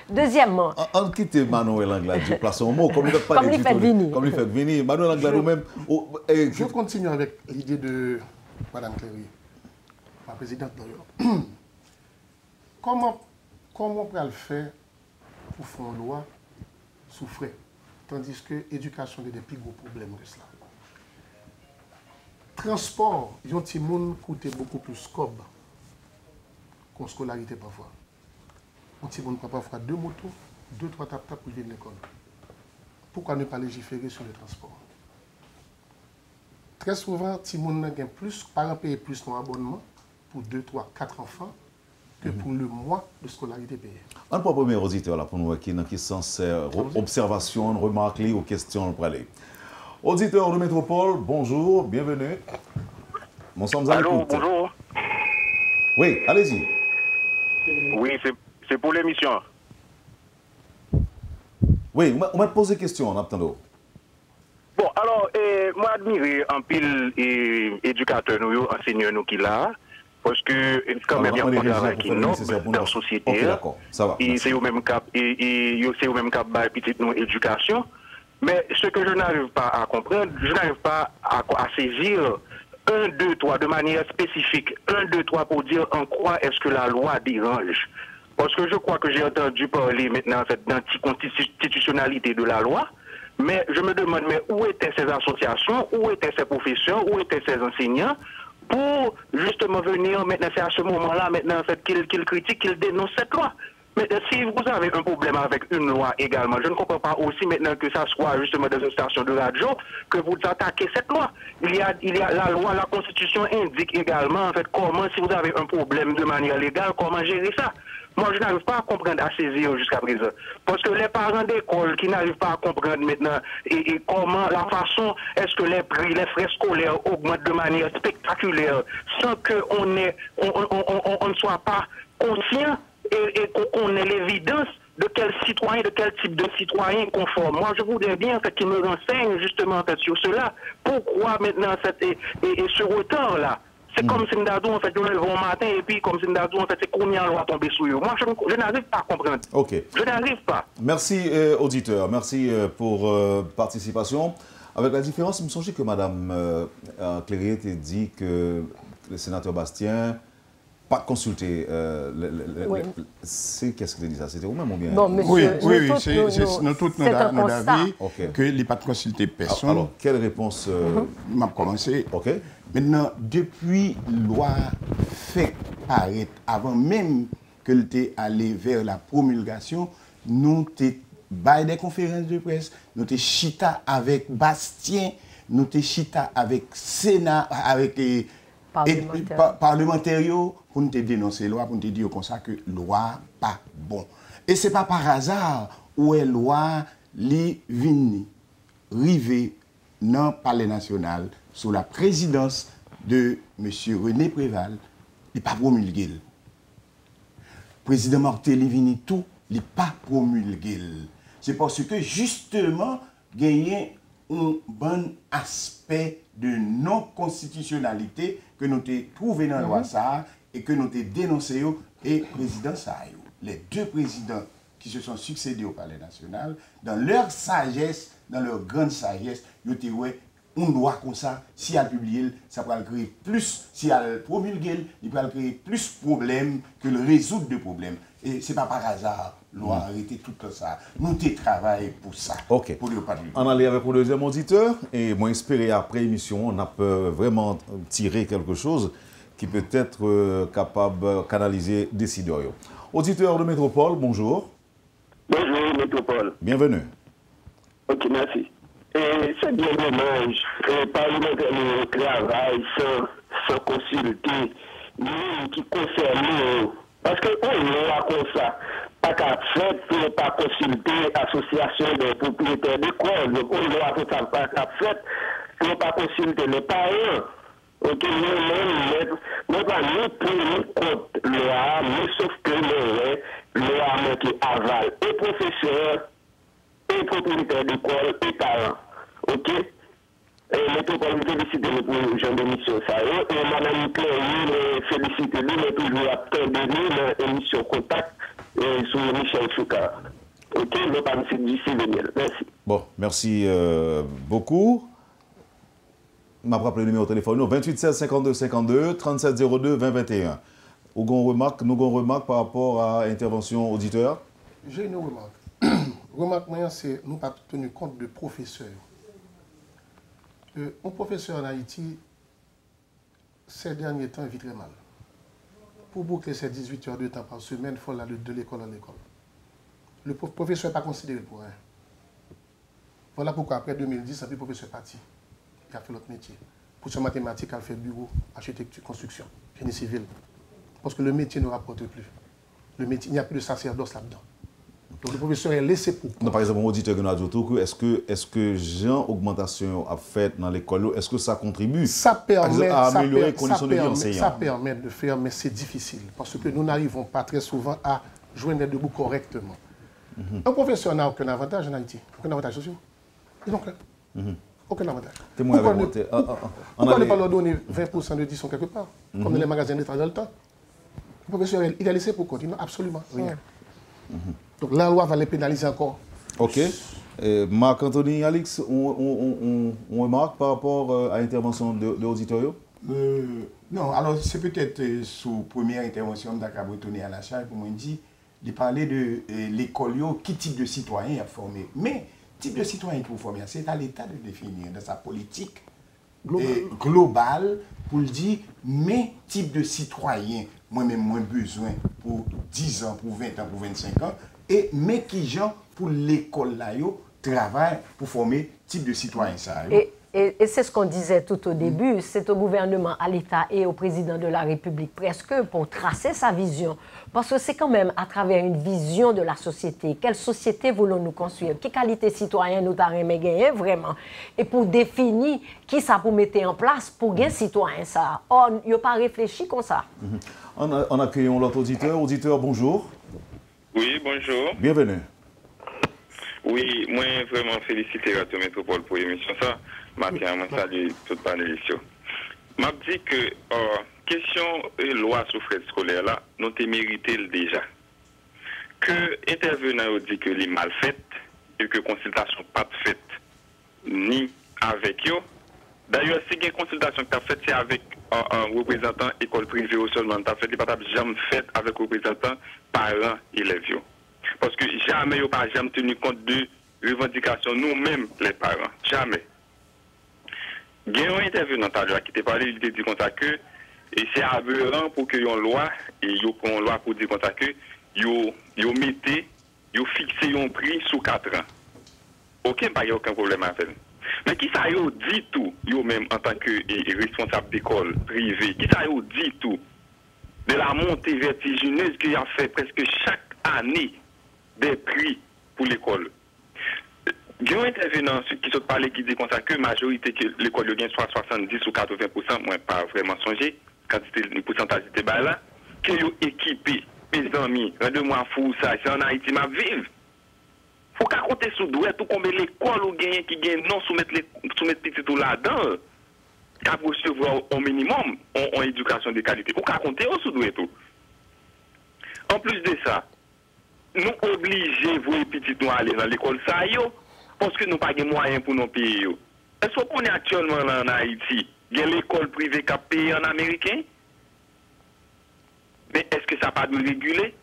Deuxièmement... On quitte Manuel Anglade, je place un mot, comme il fait venir. Comme il fait venir. Manuel Anglade, même... Je continue avec l'idée de Mme Cléry, ma présidente d'ailleurs. Comment on peut le faire pour faire une loi sous frais, tandis que l'éducation est des plus gros problèmes que cela? Transport, il y a un petit monde coûte beaucoup plus cob qu'en scolarité parfois. Un petit monde prend parfois 2 motos, 2-3 tap-tap pour venir à l'école. Pourquoi ne pas légiférer sur le transport? Très souvent, petit monde a plus, parents payent plus dans abonnement pour 2, 3, 4 enfants que pour le mois de scolarité payé. Un premier auditeur là pour nous qui dans qui sens observation, remarques ou questions pour aller. Auditeur de Métropole, bonjour, bienvenue. Nous sommes à l'écoute. Allô, bonjour. Oui, allez-y. Oui, c'est pour l'émission. Oui, on m'a posé question en attendant. Bon, alors, moi, admire en pile éducateur, nous, enseignants, nous qui là, parce que quand même, il y a un travail qui est noble dans la société. Ok, d'accord, ça va. Et c'est au même cap, c'est au même cap, petite nous, éducation. Mais ce que je n'arrive pas à comprendre, je n'arrive pas à saisir 1, 2, 3 de manière spécifique. 1, 2, 3 pour dire en quoi est-ce que la loi dérange. Parce que je crois que j'ai entendu parler maintenant d'anticonstitutionnalité de la loi. Mais je me demande, mais où étaient ces associations, où étaient ces professeurs, où étaient ces enseignants pour justement venir, maintenant c'est à ce moment-là, maintenant qu'ils critiquent, qu'ils dénoncent cette loi. Mais si vous avez un problème avec une loi également, je ne comprends pas aussi maintenant que ça soit justement dans une station de radio que vous attaquez cette loi. Il y a la loi, la Constitution indique également en fait comment, si vous avez un problème de manière légale, comment gérer ça. Moi, je n'arrive pas à comprendre, à saisir jusqu'à présent. Parce que les parents d'école qui n'arrivent pas à comprendre maintenant et comment, la façon, est-ce que les prix, les frais scolaires augmentent de manière spectaculaire sans qu'on ne soit pas conscient et qu'on ait l'évidence de quel citoyen, de quel type de citoyen conforme. Moi, je voudrais bien en fait, qu'ils me renseignent justement en fait, sur cela. Pourquoi maintenant ce retard-là? C'est comme si Ndadou, en fait, nous levons au matin et puis comme si Ndadou, en fait, c'est combien de loi tomber sur eux. Moi, je n'arrive pas à comprendre. Ok. Je n'arrive pas. Merci, auditeur. Merci pour participation. Avec la différence, il me semble que Mme Cléry a dit que le sénateur Bastien pas consulté. Oui. Qu'est-ce qu'il a dit ça? C'était vous-même ou bien? Bon, monsieur, oui, nous tous nos avis Okay. qu'il n'a pas consulté personne. Alors, quelle réponse m'a commencé. Ok. Maintenant, depuis loi fait paraître, avant même qu'elle t'ait allé vers la promulgation, nous t'ai bail des conférences de presse, nous t'ai chita avec Bastien, nous t'ai chita avec Sénat, avec parlementaires pour nous dénoncer la loi, pour nous dire comme ça que loi pas bon. Et ce n'est pas par hasard où est loi li vini rivé dans le Palais national sous la présidence de M. René Préval, il n'est pas promulgué. Le président Martelly vini tout, il n'est pas promulgué. C'est parce que justement, gagné un bon aspect de non-constitutionnalité que nous avons trouvé dans la loi ça et que nous avons dénoncé et président ça. Les deux présidents qui se sont succédés au Palais national, dans leur sagesse, dans leur grande sagesse, ils ont dit ouais, une loi comme ça, si elle publie, ça va créer plus, si elle promulgue, il va créer plus de problèmes que le résoudre de problèmes. Et ce n'est pas par hasard, loi arrêter tout ça. Nous travaillons pour ça. Ok. Pour le patrimoine. On allait avec le deuxième auditeur et moi espérer après l'émission, on a vraiment tiré quelque chose qui peut être capable de canaliser des décideurs. Auditeur de Métropole, bonjour. Bonjour Métropole. Bienvenue. Ok, merci. C'est bien dommage que le parlementaire travaille sans consulter nous qui concernent. Parce qu'on loi comme ça, pas qu'à faire pour ne pas consulter l'association des propriétaires d'école. Donc on loi comme ça, pas qu'à faire pour ne pas consulter les parents. Ok, nous pas ni pour ni contre loi, mais sauf que loi qui avant aval, et professeurs, et propriétaires d'école, et parents. OK? Et métropole me félicite pour le genre d'émission ça. Et Madame Claire, me félicite lui, mais toujours à temps de nous, l'émission Contact sur Michel Foucault. OK? Je pas M. d'ici Daniel. Merci. Bon, merci beaucoup. Je vais rappeler le numéro de téléphone 28 16 52 52 37 02 20 21. Nous avons remarque par rapport à l'intervention auditeur. J'ai une remarque. Remarque moyen, c'est nous pas tenu compte de professeurs. Un professeur en Haïti, ces derniers temps, vit très mal. Pour boucler ces 18 heures de temps par semaine, il faut aller de l'école à l'école. Le professeur n'est pas considéré pour rien. Voilà pourquoi après 2010, le professeur est parti. Il a fait l'autre métier. Pour son mathématique, il a fait bureau, architecture, construction, génie civil. Parce que le métier ne rapporte plus. Le métier, il n'y a plus de sacerdoce là-dedans. Donc le professeur est laissé pour. Non, par exemple, un auditeur qui nous a dit est-ce que Jean augmentation a fait dans l'école, est-ce que ça contribue à améliorer les conditions de vie enseignants? Ça permet de faire, mais c'est difficile. Parce que nous n'arrivons pas très souvent à joindre les deux bouts correctement. Un professeur n'a aucun avantage en Haïti, aucun avantage social. Et donc, aucun avantage. Pourquoi ne pas leur donner 20% de disons quelque part, comme dans les magasins d'État dans le temps? Le professeur, il a laissé pour compte, il n'a absolument rien. Donc la loi va les pénaliser encore. OK. Marc-Anthony, Alix, on remarque par rapport à l'intervention de l'auditeur? Non, alors c'est peut-être sous première intervention d'Akabo retourner à la charge pour moi dire de parler de l'école, qui type de citoyen a formé. Mais type de citoyen qu'il faut former, c'est à l'État de définir dans sa politique globale pour dire, mais type de citoyen, moi-même, moins besoin pour 10 ans, pour 20 ans, pour 25 ans, et mais qui gens pour l'école là, travaillent pour former type de citoyen ça. Et c'est ce qu'on disait tout au début, c'est au gouvernement, à l'État et au président de la République presque pour tracer sa vision. Parce que c'est quand même à travers une vision de la société. Quelle société voulons-nous construire? Quelle qualité citoyenne nous avons gagné vraiment? Et pour définir qui ça pour mettre en place pour gagner citoyen ça. Or, il n'y a pas réfléchi comme ça. On accueille l'autre auditeur. Auditeur, bonjour. Oui, bonjour. Bienvenue. Oui, moi, vraiment féliciter Radio Métropole pour l'émission ça. Matin, moi, salut tout le panéliste. Je dis que question loi sur frais scolaire là, nous te mérité déjà. Que intervenant dit que les mal faites et que consultation pas faite ni avec eux. D'ailleurs, si il y a une consultation que tu as faite, c'est avec un représentant école privée ou seulement. Tu as fait des patables jamais faites avec représentant parents élèves. Parce que jamais, ils pas jamais tenu compte de revendications nous-mêmes, les parents. Jamais. Il y a un intervenant qui t'a parlé, il t'a dit comme ça que c'est aberrant pour qu'il y ait une loi, et il y a une loi pour dire comme ça que ils fixé un prix sous 4 ans. Ok, pas aucun problème à faire. Mais qui ça yo dit tout, yo même en tant que responsable d'école privée, qui ça yo dit tout de la montée vertigineuse qu'il a fait presque chaque année des prix pour l'école. Il y a un intervenant qui se parlait qui dit comme ça que la majorité que l'école gagne soit 70 ou 80%, moi pas vraiment songé, quand c'était le pourcentage était bas là, que yo équipé, mes amis, rendez-moi fou ça, c'est en Haïti ma vive. Faut qu'à compter sous doué tout combien l'école ou gagne qui gagne non soumettre petit tout là-dedans. Qu'à recevoir au minimum en éducation de qualité. Faut qu'à compter sous doué tout. En plus de ça, nous obligés vous petit nous aller dans l'école ça yo parce que nous pas de moyens pour nos pays. Est-ce qu'on est actuellement là en Haïti, il y a l'école privée qui a payé en américain? Mais est-ce que ça pas de réguler?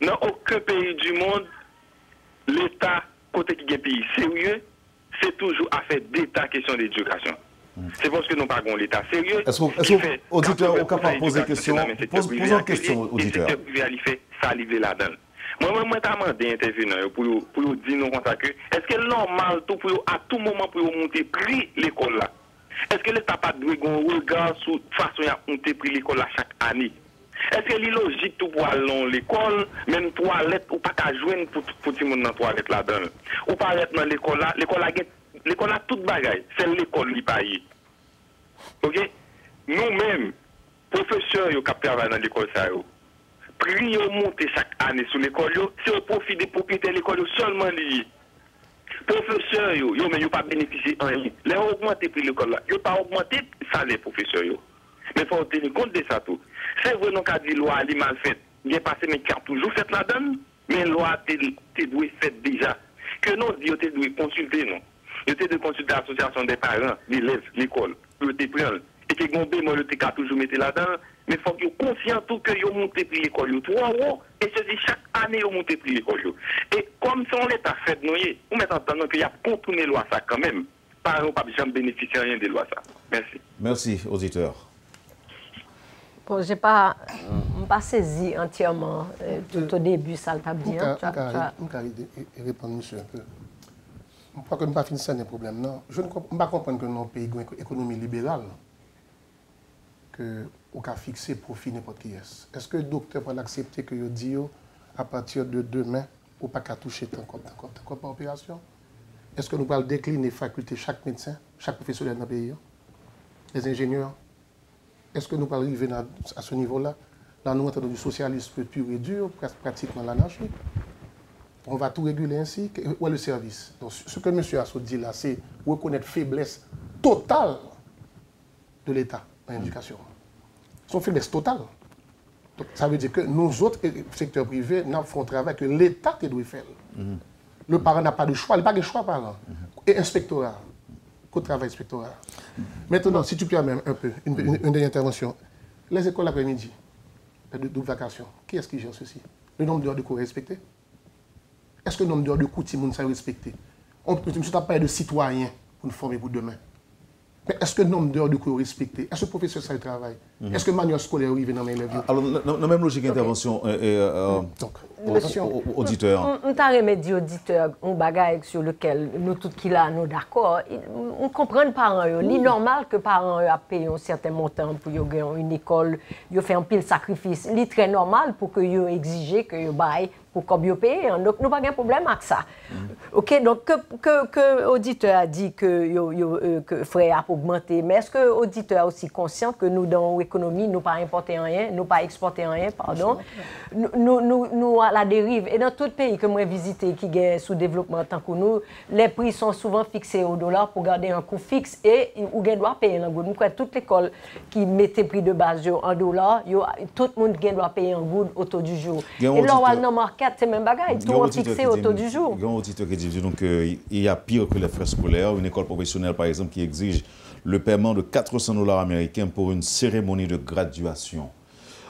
Dans aucun pays du monde l'État, côté qui est un pays sérieux, c'est toujours affaire d'État question d'éducation. C'est parce que nous n'avons pas l'État sérieux. Est-ce que l'auditeur est capable de poser une question? Posons une question, auditeur. Le secteur privé a fait saliver là-dedans. Moi, je demandé intervenant pour dire nous comme ça que est-ce que c'est normal pour à tout moment pour monter prix l'école là? Est-ce que l'État pas doit un regard sur la façon de monter prix l'école là chaque année? Est-ce que c'est logique tout pour aller à l'école, même toilette, ou pas qu'à joindre pour tout le monde dans la toilette là-dedans? Ou pas aller dans l'école là, l'école a toute bagaille, c'est l'école qui paye. Ok? Nous-mêmes, professeurs qui travaillent dans l'école, prix ont monté chaque année sur l'école, c'est au profit des propriétaires de l'école seulement liés. Professeurs, ils n'ont pas bénéficié de rien. Les ont augmenté le prix de l'école, ils n'ont pas augmenté le salaire professeurs. Mais il faut tenir compte de ça tout. C'est vrai qu'on dit loi est mal faite. Il est passé, mais qui a toujours fait la donne, mais la loi est douée faite déjà. Que non, il est doué consulter, non. Il est de consulter l'association des parents, l'élève, l'école, il est prendre. Et que bon bémol, il a toujours mis là-dedans. Mais il faut qu'ils soient conscients que ils ont monté prix l'école 3 euros. Et ceci, chaque année, ils ont monté prix l'école. Et comme ça, on l'État fait de nous, on met en temps qu'il y a contourné loi ça quand même. Par exemple, pas jamais bénéficier rien de loi ça. Merci. Merci, auditeur. Bon, je n'ai pas saisi entièrement tout au début, ça le t'a bien. Je vais répondre, monsieur, un peu. Je crois que nous ne pas finir ça, des problèmes. Non. Je ne comprends pas comprendre que dans un pays une économie libérale, que on a fixé profit n'importe qui est. Est-ce que le docteur peut accepter que je dis à partir de demain, on ne pas qu'à toucher tant par opération? Est-ce que nous allons décliner faculté chaque médecin, chaque professionnel dans le pays, les ingénieurs? Est-ce que nous allons arriver à ce niveau-là? Là, nous entrons dans du socialisme pur et dur, pratiquement l'anarchie. On va tout réguler ainsi. Où est le service? Donc, ce que M. Assou dit là, c'est reconnaître faiblesse totale de l'État dans l'éducation. C'est une faiblesse totale. Donc, ça veut dire que nous autres secteurs privés, nous faisons un travail que l'État doit faire. Le parent n'a pas de choix, il n'a pas de choix parent. Et inspectorat, qu'au travail inspectorat. Maintenant, si tu permets un peu, une dernière intervention. Les écoles l'après-midi, de double vacation, qui est-ce qui gère ceci? Le nombre d'heures de cours est respecté? Est-ce que le nombre d'heures de cours, tout le monde s'est respecté? On peut parler de citoyens pour nous former pour demain. Mais est-ce que le nombre d'heures de cours est respecté? Est-ce que le professeur sait le travail? Est-ce que le manuel scolaire arrive dans mes élèves? Alors, la même logique d'intervention, auditeur. On t'a remédié auditeur, un bagage sur lequel nous tous qui là, nous d'accord. On comprend les parents. Il est normal que les parents aient payé un certain montant pour gagner une école, ils font un pile sacrifice. Il est très normal pour que ils exigent que ils baillent pour qu'on puisse payer. Donc, nous n'avons pas de problème avec ça. OK, donc, que l'auditeur a dit que frais a augmenté, mais est-ce que l'auditeur est aussi conscient que nous, dans l'économie, nous pas importer rien, nous pas exporter rien, pardon, nous à la dérive. Et dans tout pays que moi j'ai visité qui est sous développement tant que nous, les prix sont souvent fixés au dollar pour garder un coût fixe et ou doit payer en goud. Nous toute l'école qui mettait prix de base en dollars, tout le monde doit payer en goud au taux du jour. Et là dans market c'est même bagaille, tout est fixé au taux du jour. Il y a un auditeur qui dit donc il y a pire que les frais scolaires, une école professionnelle par exemple qui exige le paiement de $400 américains pour une cérémonie de graduation.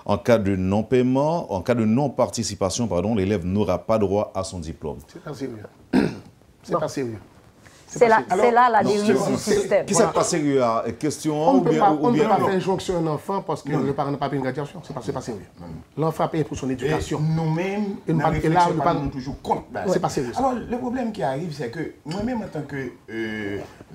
En cas de non-paiement, en cas de non-participation, l'élève n'aura pas droit à son diplôme. C'est pas sérieux. C'est pas sérieux. C'est là la dérive du système. Qui c'est pas sérieux? Question on ne peut pas faire injonction à un enfant parce que le parent n'a pas payé une graduation. C'est pas sérieux. L'enfant paye pour son éducation. Nous-mêmes, nous parlons toujours compte. C'est pas sérieux. Alors, le problème qui arrive, c'est que moi-même, en tant que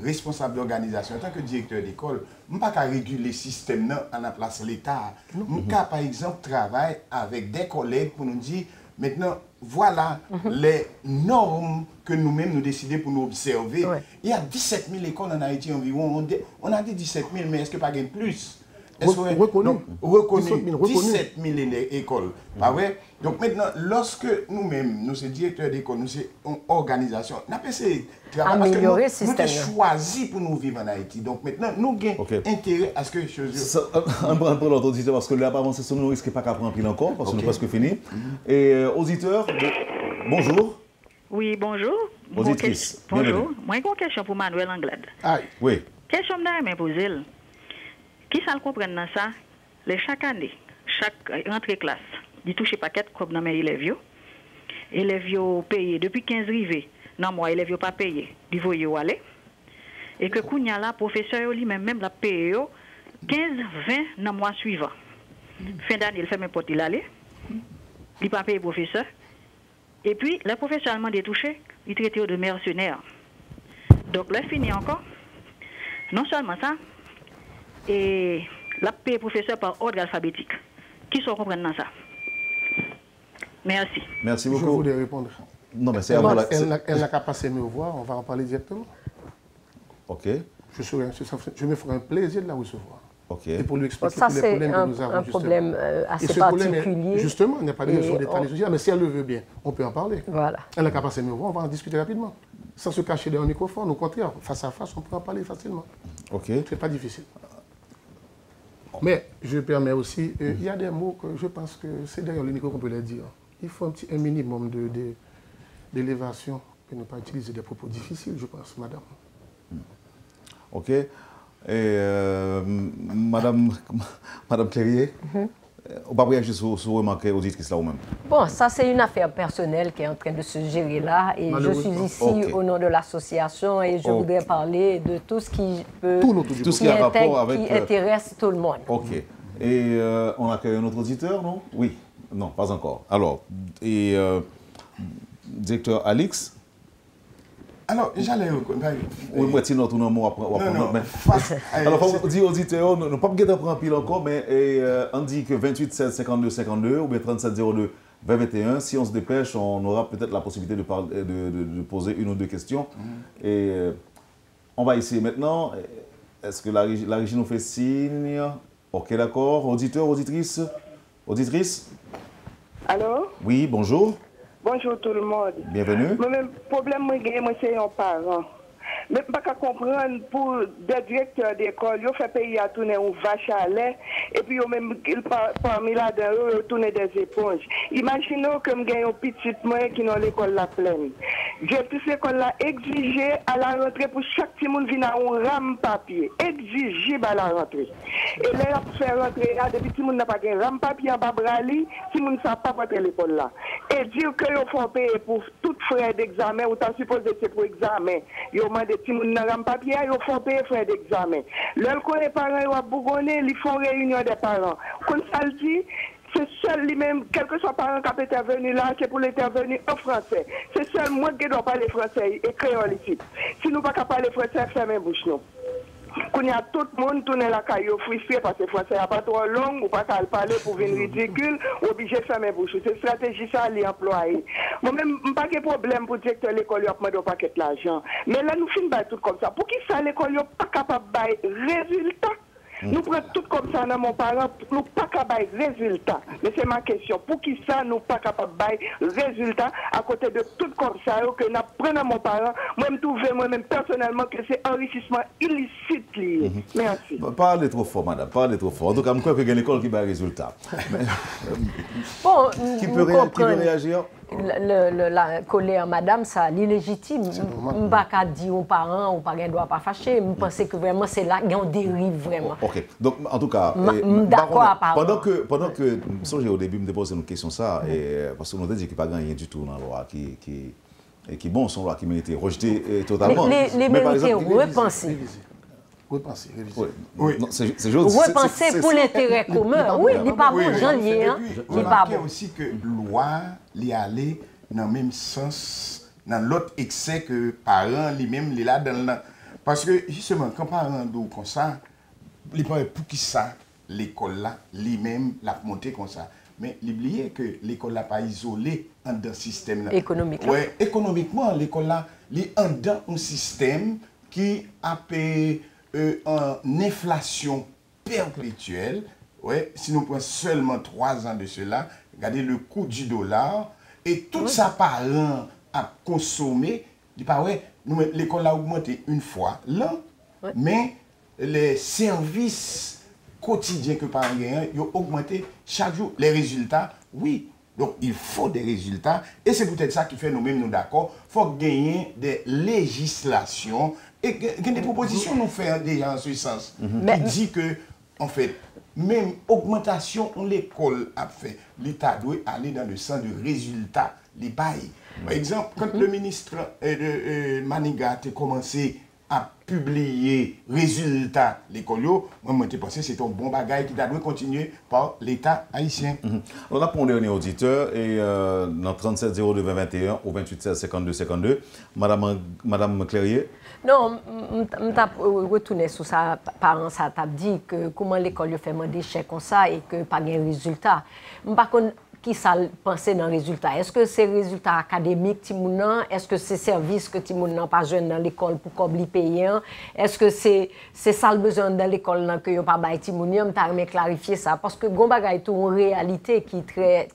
responsable d'organisation, en tant que directeur d'école, je ne peux pas réguler le système en la place de l'État. Je peux, par exemple, travailler avec des collègues pour nous dire, maintenant, voilà les normes que nous-mêmes nous décidons pour nous observer. Ouais. Il y a 17 000 écoles en Haïti environ. On a dit 17 000, mais est-ce que pas gain plus? Reconnu. 17 000 écoles. Pas vrai? Donc maintenant, lorsque nous-mêmes, nous sommes directeurs d'école, nous sommes une organisation, nous avons essayé de travailler parce que nous avons choisi pour nous vivre en Haïti. Donc maintenant, nous avons intérêt à ce que les choses... Un peu l'autre auditeur, parce que là, avant, nous ne risquons pas qu'à prendre pile encore, parce que nous sommes presque finis. Et auditeur, bonjour. Oui, bonjour. Auditrice. Bonjour. Moi, j'ai une question pour Manuel Anglade. Oui. Question que je poser. Qui ça le comprend dans ça? Chaque année, chaque rentrée classe, il touche paquet comme dans mes élèves. Élèves payés depuis 15 rivés. Non, moi, élèves pas payés. Ils vont aller. Et que quand il y a là, professeur lui-même la paye 15, 20 dans le mois suivant. Fin d'année, il fait même porte il aller. Il pas payé professeur. Et puis, les professeurs allemands touchés, ils traitent de mercenaires. Donc là, fini encore. Non seulement ça, et la paix professeur par ordre alphabétique. Qui sont comprendre dans ça? Merci. Merci beaucoup. Je voulais répondre. Non, mais c'est elle n'a qu'à passer me voir, on va en parler directement. OK. Je me ferai un plaisir de la recevoir. Et pour lui expliquer ça, tous les problèmes que nous avons. C'est un problème assez et ce particulier. Problème, justement, il n'y a pas de raison d'état social, mais si elle le veut bien, on peut en parler. Voilà. Elle n'a qu'à passer nous voir, on va en discuter rapidement. Sans se cacher derrière un microphone, au contraire, face à face, on peut en parler facilement. OK. C'est pas difficile. Mais je permets aussi, il y a des mots que je pense que c'est derrière le micro qu'on peut les dire. Il faut un minimum d'élévation et ne pas utiliser des propos difficiles, je pense, madame. OK. Et madame Clérier, on va réagir sur remarquer auditrice là ou même. Bon, ça c'est une affaire personnelle qui est en train de se gérer là et je suis ici au nom de l'association et je voudrais parler de tout ce qui peut, tout ce qui a rapport avec, qui intéresse tout le monde. OK. Et on accueille un autre auditeur, non? Oui. Non, pas encore. Alors, et directeur Alix. Alors, j'allais... Oui, moi, si notre nom après. Alors, il faut dire aux auditeurs, nous ne pouvons pas prendre pile encore, mais on dit que 28 16 52 52 ou bien 37 02 20 21. Si on se dépêche, on aura peut-être la possibilité de poser une ou deux questions. Et on va essayer maintenant. Est-ce que la régie nous fait signe? OK, d'accord. Auditeur, auditrice? Auditrice? Allô? Oui, bonjour. Bonjour tout le monde. Bienvenue. Le problème, c'est un parent. Mais je ne peux pas comprendre pour des directeurs d'école, ils font payer à tourner une vache à lait et puis même parmi là-dedans, ils tournent des éponges. Imaginons que je gagne un petit moyen qui est dans l'école la pleine. Directrice l'école l'a exigé à la rentrée pour chaque petit monde venir à un rame papier. Exigible à la rentrée. Et là, pour faire rentrer, depuis que tout le monde n'a pas de rame papier en bas brali, tout le monde ne sait pas rentrer à l'école là. Et dire qu'ils font payer pour tout frais d'examen, ou t'as supposé que c'est pour examen. Ils ont demandé si moun nan ram papier, ils font payer frais d'examen. Là, quand les parents ils ont bougonné, ils font réunion des parents. Quand ça le dit, c'est seul lui-même, quel que soit parent qui a intervenu là, c'est pour l'intervenir en français. C'est seul moi qui dois parler français et créole ici. Si nous ne pouvons pas parler français, fermez bouche nous. Quand il y a tout le monde tourne la caillou frustré parce que le français n'est pas trop long, ou pas qu'à le parler pour venir ridicule, ou obligé de fermer bouche. C'est stratégie ça, les employés. Moi-même, je n'ai pas de problème pour dire que l'école n'a pas de paquet d'argent. Mais là, nous finissons tout comme ça. Pour qui ça, l'école n'est pas capable de résultat? Nous prenons tout comme ça dans mon parent, nous pas capables de résultat. Mais c'est ma question. Pour qui ça, nous pas capables de résultat à côté de tout comme ça que nous prenons mon parent, moi-même trouver moi-même personnellement que c'est enrichissement illicite lié. Merci. Parlez trop fort, madame, parlez trop fort. En tout cas, je crois qu'il y a une école qui va résultat. Bon, qui peut réagir? La colère, madame, ça, l'illégitime. Je ne peux pas dire aux parents, aux parents ne doivent pas fâcher. Je pense que vraiment, c'est là qu'il y a une dérive, vraiment. OK. Donc, en tout cas, pendant que songez au début, je me posais une question, ça, parce qu'on nous a dit qu'il n'y a pas rien du tout dans la loi qui bon, son loi qui mérite rejeté totalement. Les mérités repensés. Repenser, réviser. Oui. Repenser pour l'intérêt commun. Oui, il n'est pas bon, j'en lié. Il n'est pas bon. Aussi que loi, il allait dans le même sens, dans l'autre excès que parents, lui-même, il est là dans parce que justement, quand parents d'où comme ça, les parents, pour qui ça, l'école là, lui-même, l'a monté comme ça. Mais l'oublier que l'école là pas isolée dans le système là. Économiquement. Oui, économiquement, l'école là, il est dans un système qui a payé en inflation perpétuelle. Ouais, si nous prenons seulement 3 ans de cela, regardez le coût du dollar et tout ça par an à consommer. L'école a augmenté une fois l'an, mais les services quotidiens que par an ont augmenté chaque jour. Les résultats, oui. Donc, il faut des résultats. Et c'est peut-être ça qui fait nous-mêmes, nous d'accord. Il faut gagner des législations et des propositions nous faire déjà en ce sens. Qui dit que, en fait, même augmentation, l'école a fait. L'État doit aller dans le sens de résultats, les bails. Par exemple, quand le ministre Manigat a commencé à publier résultats l'école, moi je pensé que c'est un bon bagage qui doit continuer par l'État haïtien. On a pour un dernier auditeur et dans 37 02 2021 ou 28 16 52 52, Madame Clérier. Non, je vais retourner sur ça. Parents, ça t'a dit que comment l'école fait des chèques comme ça et que pas de résultat. Par contre, qui ça pensait dans le résultat? Est-ce que c'est résultat académique Timounan? Est-ce que c'est service que Timounan pas jeune dans l'école pour qu'on payer? là? Est-ce que c'est ça le besoin dans l'école que yo pas bail timounium? T'as aimé clarifier ça parce que gon bagay tout en réalité qui très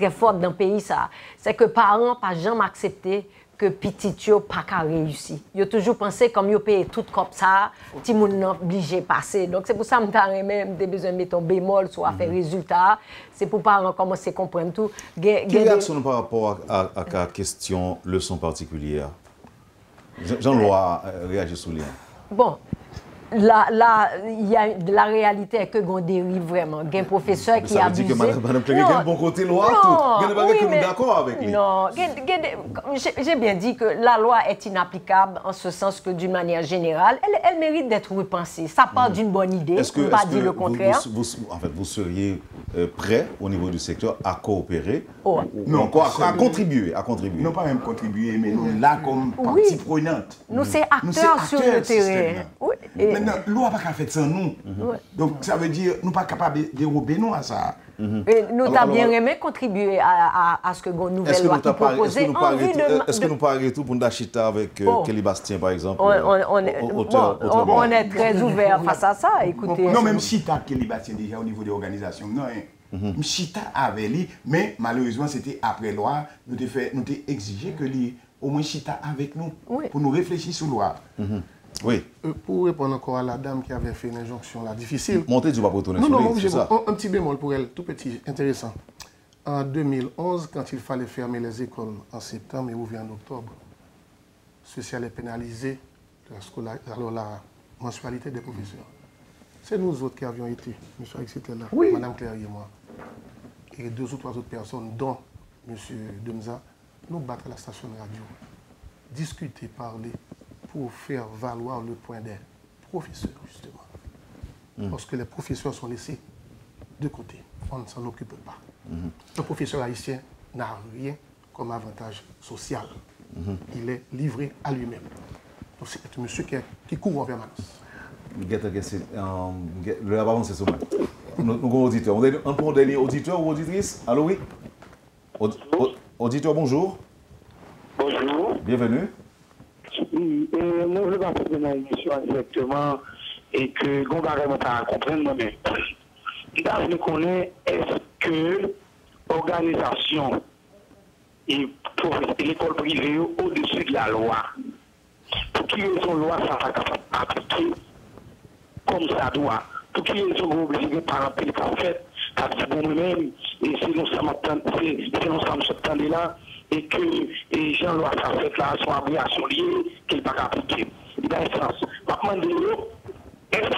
forte dans le pays ça. C'est que parents pas jamais accepté que petit yo pas qu'à réussir. Yo toujours pensé comme yo paye tout comme ça, ti moun nan obligé passer. Donc c'est pour ça m'ta même des besoin mettre un bémol sur faire résultat. C'est pour parents commencer à comprendre tout. Quelle réaction par rapport à la question leçon particulière? Jean-Louis réagit sur lui. Bon, la réalité est que on dérive vraiment. Il y a un professeur qui a abusé. Ça veut dire que Madame Cléry a un bon côté loi, tout. Il y a des gens qui sont d'accord avec lui. Non, j'ai bien dit que la loi est inapplicable en ce sens que d'une manière générale, elle mérite d'être repensée. Ça part d'une bonne idée, on ne pas dire le contraire. Vous seriez prêt au niveau du secteur à coopérer, non, à contribuer, Non pas même contribuer, mais là comme partie prenante. Nous sommes acteurs sur le terrain. Maintenant, loi n'a pas fait sans nous. Donc ça veut dire nous ne sommes pas capables de dérober nous à ça. Et nous avons bien aimé contribuer à ce que nous nouvelle loi qui proposait. Est-ce que nous pas arrêter pour nous acheter avec Kelly Bastien par exemple? On est très ouvert face à ça. Écoutez. Non, même si tu as Kelly Bastien déjà au niveau des organisations, non. Chita avait lui, mais malheureusement c'était après loi, nous avons exigé que lui au moins Chita avec nous pour nous réfléchir sur la loi. Oui. Pour répondre encore à la dame qui avait fait une injonction là difficile. Montez du pas pour tourner sur lui, c'est ça. Un petit bémol pour elle, tout petit, intéressant. En 2011, quand il fallait fermer les écoles en septembre et ouvrir en octobre, ceci allait pénaliser la mensualité des professeurs. C'est nous autres qui avions été, M. Alex était là, Mme Cléry et moi, et 2 ou 3 autres personnes, dont M. Demza, nous battre à la station de radio, discuter, parler, pour faire valoir le point des professeurs, justement. Parce que les professeurs sont laissés de côté. On ne s'en occupe pas. Un professeur haïtien n'a rien comme avantage social. Il est livré à lui-même. Donc c'est un monsieur qui court en permanence. Le avant, c'est ça. Nous avons auditeur. Un bon dernier auditeur ou auditrice? Allô, oui? Auditeur, bonjour. Bonjour. Bienvenue. Oui, moi je ne vais pas poser ma émission directement et que Gongaré m'a pas comprendre moi-même. Là, je connais, est-ce que l'organisation et l'école privée au-dessus de la loi, pour qui raison loi ça va appliquer comme ça doit, pour qui raison vous obligez par un pays en fait, parce que nous-mêmes, et si nous sommes attendus là, et que les gens doivent faire cette là sont abrégation liée qu'il ne peut pas appliquer. Il a un sens. Maintenant, est-ce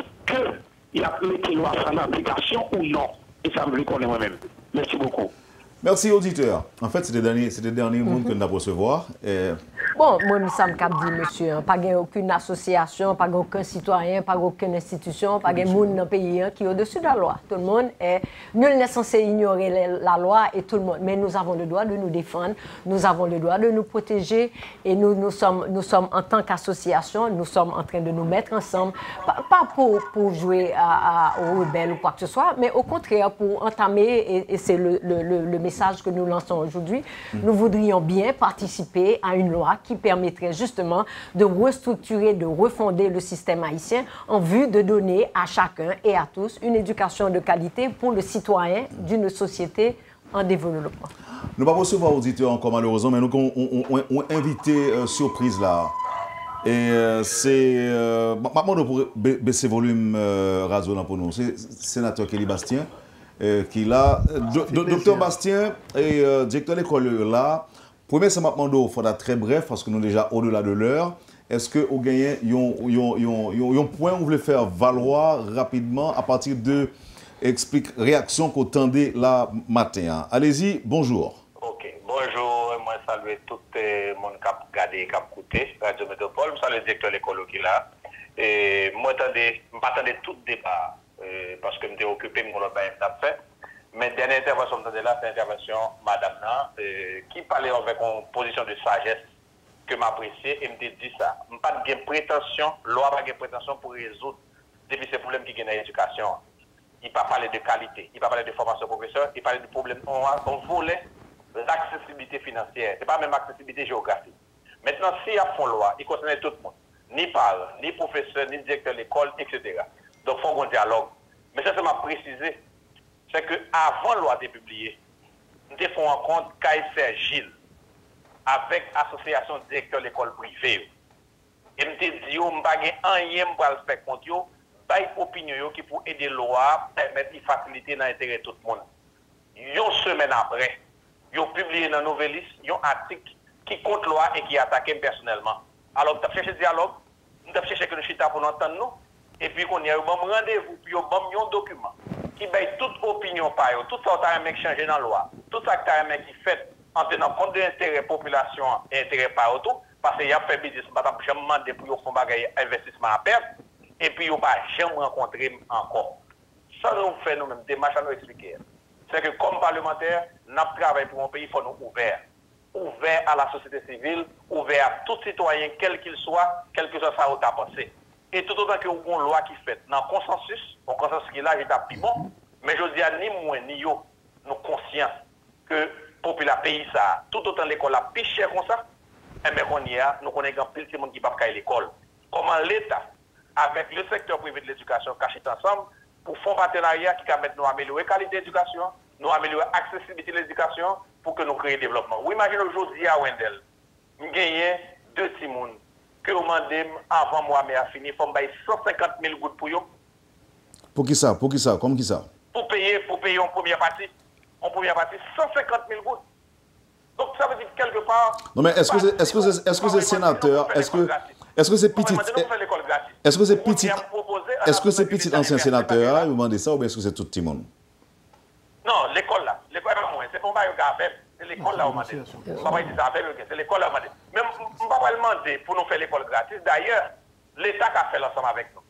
qu'il a mis les lois en application ou non? Et ça me le connaît moi-même. Merci beaucoup. Merci, auditeur. En fait, c'est le dernier monde que nous avons recevoir. Bon, moi, ça me dit, monsieur, pas aucune association, pas aucun citoyen, pas aucune institution, pas de monde dans le pays qui est au-dessus de la loi. Tout le monde est... Nul n'est censé ignorer la loi et tout le monde. Mais nous avons le droit de nous défendre, nous avons le droit de nous protéger et nous sommes en tant qu'association, nous sommes en train de nous mettre ensemble, pas pour jouer aux rebelles ou quoi que ce soit, mais au contraire pour entamer, et c'est le message que nous lançons aujourd'hui, nous voudrions bien participer à une loi qui permettrait justement de restructurer, de refonder le système haïtien en vue de donner à chacun et à tous une éducation de qualité pour le citoyen d'une société en développement. Nous ne pouvons pas recevoir auditeurs encore malheureusement, mais nous avons invité surprise là. Et c'est... Maintenant, pour baisser volume radio pour nous, c'est sénateur Kelly Bastien qui est là. Docteur Bastien et directeur de l'école là. Premier, c'est maintenant, il faudra très bref parce que nous sommes déjà au-delà de l'heure. Est-ce que vous gagnez un point où vous voulez faire valoir rapidement à partir de réaction qu'on tendait là matin? Allez-y, bonjour. Ok, bonjour, moi je salue tout le monde qui a regardé, qui a écouté Radio Métropole. Je salue le directeur de l'école qui est là. Et moi, je m'attendais tout le débat parce que je m'étais occupé de mon fait. Mais dernière intervention là, c'est l'intervention madame qui parlait avec une position de sagesse que m'appréciait et me dit ça. Je n'ai pas de prétention, loi pas de prétention pour résoudre depuis ces problèmes qui sont dans l'éducation. Il ne peut pas parler de qualité, il ne peut pas parler de formation professeur, il parle de problème. On voulait l'accessibilité financière, ce n'est pas même l'accessibilité géographique. Maintenant, si il y a fond loi, il concerne tout le monde. ni parents, ni professeurs, ni directeurs de l'école, etc. Donc, il faut qu'on dialogue. Mais ça m'a précisé, c'est qu'avant la loi de publiée, nous avons fait en compte Kaiser Gilles avec l'association de directeurs de l'école privée. Et nous avons dit, je ne vais pas rien pour le faire contre eux, pas une opinion qui peut aider la loi, permettre de faciliter dans l'intérêt de tout le monde. Une semaine après, ils ont publié dans Novelis un article qui contre loi et qui attaque personnellement. Alors, nous avons cherché dialogue, nous avons cherché que nous chita pour nous entendre nous, et puis qu'on y a eu un rendez-vous, puis un document qui baille toute opinion par eux, tout ça qui a changé dans la loi, tout ça qui a fait en tenant compte de l'intérêt de la population et l'intérêt par eux, parce qu'il y a fait business, je ne demandé pour faire un investissement à perte, et puis ils n'ont pas jamais rencontré encore. Ça nous fait nous-mêmes, des marches à nous expliquer. C'est que comme parlementaires, nous travaillons pour un pays, il faut nous ouvrir. Ouvert à la société civile, ouvert à tout citoyen, quel qu'il soit, quel que soit sa haute pensée. Et tout autant qu'il y a une loi qui fait dans le consensus qui est là, il est plus bon, mais je dis à ni moi ni yo, nous conscients que pour la pays, ça, tout autant l'école a plus cher comme ça, et bien qu'on y a, nous connaissons plus de monde qui ne peut pas aller à l'école. Comment l'État, avec le secteur privé de l'éducation, cachent ensemble pour faire un partenariat qui permet de nous améliorer la qualité de l'éducation, nous améliorer l'accessibilité de l'éducation pour que nous créions le développement. Vous imaginez aujourd'hui à Wendell, nous gagnons 2 petits monde que vous demandez avant moi, mais à finir, il faut me payer 150 000 gouttes pour eux. Pour qui ça? Pour qui ça? Comme qui ça? Pour payer en première partie. En première partie, 150 000 gouttes. Donc ça veut dire quelque part... Non mais est-ce que c'est sénateur? Est-ce que c'est petit... Est-ce que c'est petit ancien sénateur qui vous demandez ça ou bien est-ce que c'est tout le monde? Non, l'école là. L'école là, c'est pas moi qui a fait. C'est l'école là où m'a dit. C'est l'école là où m'a dit. Mais on ne va pas demander pour nous faire l'école gratis. D'ailleurs, l'État qui a fait l'ensemble avec nous.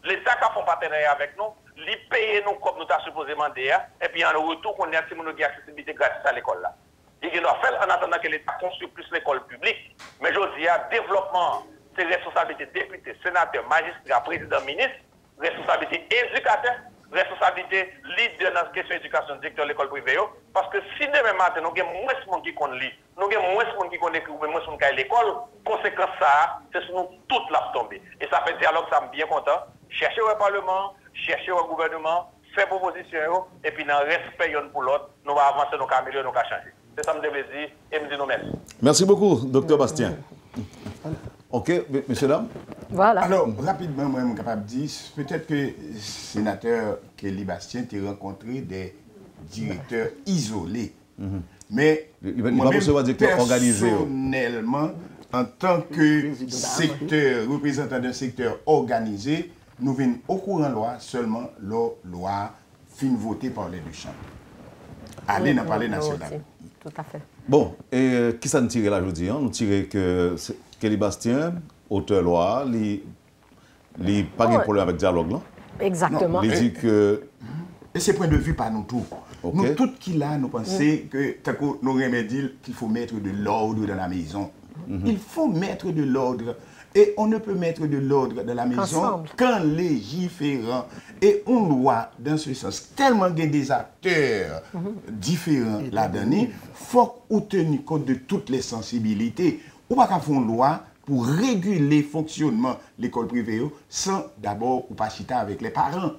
L'État qui a fait un partenariat avec nous, il paye nous comme nous avons supposé demander. Et puis en retour, on a une accessibilité gratis à l'école là. Il doit faire en attendant que l'État construise plus l'école publique. Mais je dis, développement, c'est responsabilité député, sénateur, magistrat, président, ministre, responsabilité éducateur, responsabilité leader dans la question d'éducation, directeur de l'école privée. Parce que si demain matin, nous avons moins de monde qui connaît lire, nous avons moins de monde qui connaît écrire, moins de monde qui à l'école, conséquence ça, c'est sur nous toute la tomber. Et ça fait dialogue, ça me bien content. Chercher au Parlement, chercher au gouvernement, faire proposition, et puis dans le respect l'un pour l'autre, nous allons avancer, nous allons améliorer, nous allons changer. C'est ça me plaisir et me dit nous merci. Merci beaucoup, Dr Bastien. Ok, messieurs, dames. Voilà. Alors, rapidement, moi, je suis capable de dire, peut-être que le sénateur Kelly Bastien a rencontré des directeurs isolés. Mais moi, personnellement, en tant que secteur, représentant d'un secteur organisé, nous venons au courant de loi seulement la loi fin votée par les deux chambres. Aller dans le palais national. Tout à fait. Bon, et qui ça nous tire là aujourd'hui? Nous tirons que Kelly Bastien, auteur loi, il n'y a pas de problème avec le dialogue là. Exactement. Il dit que... Et c'est point de vue par nous tous. Okay. Nous tous qui là, nous pensons que nous remédions qu'il faut mettre de l'ordre dans la maison. Il faut mettre de l'ordre. Et on ne peut mettre de l'ordre dans la maison qu'en légiférant. Et on doit, dans ce sens, tellement qu'il y a des acteurs différents là-dedans, il faut tenir compte de toutes les sensibilités. On ne peut pas faire une loi pour réguler le fonctionnement de l'école privée sans d'abord ou pas chita avec les parents,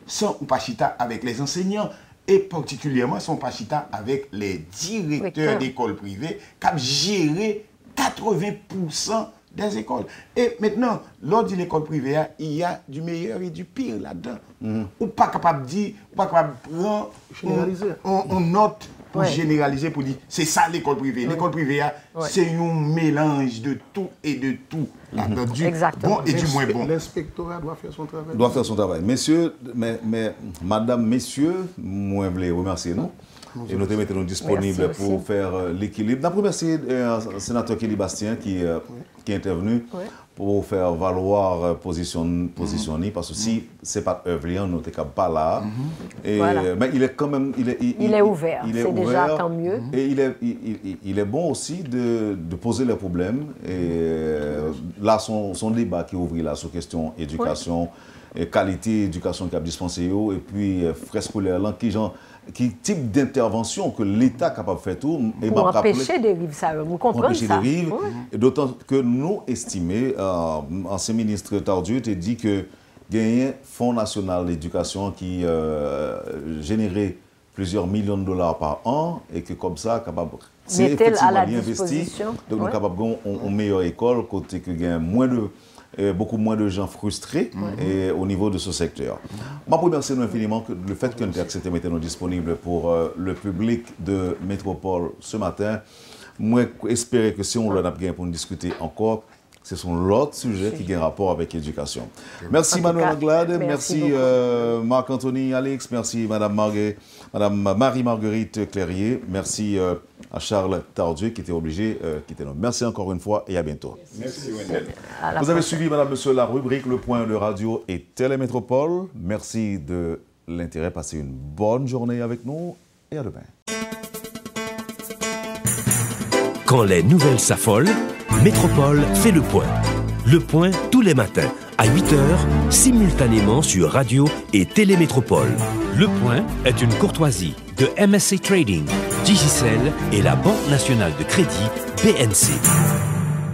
sans ou pas chita avec les enseignants, et particulièrement sans pas chita avec les directeurs d'école privée qui ont géré 80% des écoles. Et maintenant, lors de l'école privée, il y a du meilleur et du pire là-dedans. Ou pas capable de dire, ou pas capable de prendre une note pour généraliser, pour dire, c'est ça l'école privée. L'école privée, c'est un mélange de tout et de tout là-dedans. Du bon et du moins bon. L'inspectorat doit faire son travail. Doit faire son travail. Messieurs, madame, messieurs, moi, je voulais remercier nous. Et nous te mettons disponibles pour faire l'équilibre. D'abord, merci au sénateur Kelly Bastien qui est intervenu pour faire valoir positionner parce que si ce n'est pas œuvre, nous n'étions pas là. Mais il est quand même... Il est ouvert, c'est déjà tant mieux. Et il est bon aussi de poser les problèmes. Et là, son débat qui ouvre là sur question éducation, qualité éducation qu'a dispensé et puis frais scolaires là qui type d'intervention que l'État est capable de faire tout et pour empêcher des rives, ça vous comprenez ça. Des rives, et d'autant que nous estimons, ancien ministre Tardieu a dit que il y a un Fonds national d'éducation qui générait plusieurs millions de dollars par an et que comme ça, capable c'est effectivement investi. Donc, nous sommes capables d'une meilleure école, côté que il y a beaucoup moins de gens frustrés et au niveau de ce secteur. Ma première, c'est infiniment que le fait que l'Interactivité maintenant disponible pour le public de Métropole ce matin. Moi, j'espère que si on l'a bien pour nous discuter encore, ce sont l'autre sujet qui a un rapport avec l'éducation. Merci Manuel Anglade, merci Marc-Anthony Alex, merci Madame Marie-Marguerite Clérier, merci à Charles Tardieu qui était obligé de quitter nous. Merci encore une fois et à bientôt. Merci Wendell. Vous avez suivi, Madame, Monsieur, la rubrique Le Point de Radio et Télémétropole. Merci de l'intérêt. Passez une bonne journée avec nous et à demain. Quand les nouvelles s'affolent, Métropole fait le point. Le point tous les matins à 8h, simultanément sur Radio et Télémétropole. Le point est une courtoisie de MSC Trading, Digicel et la Banque nationale de crédit BNC.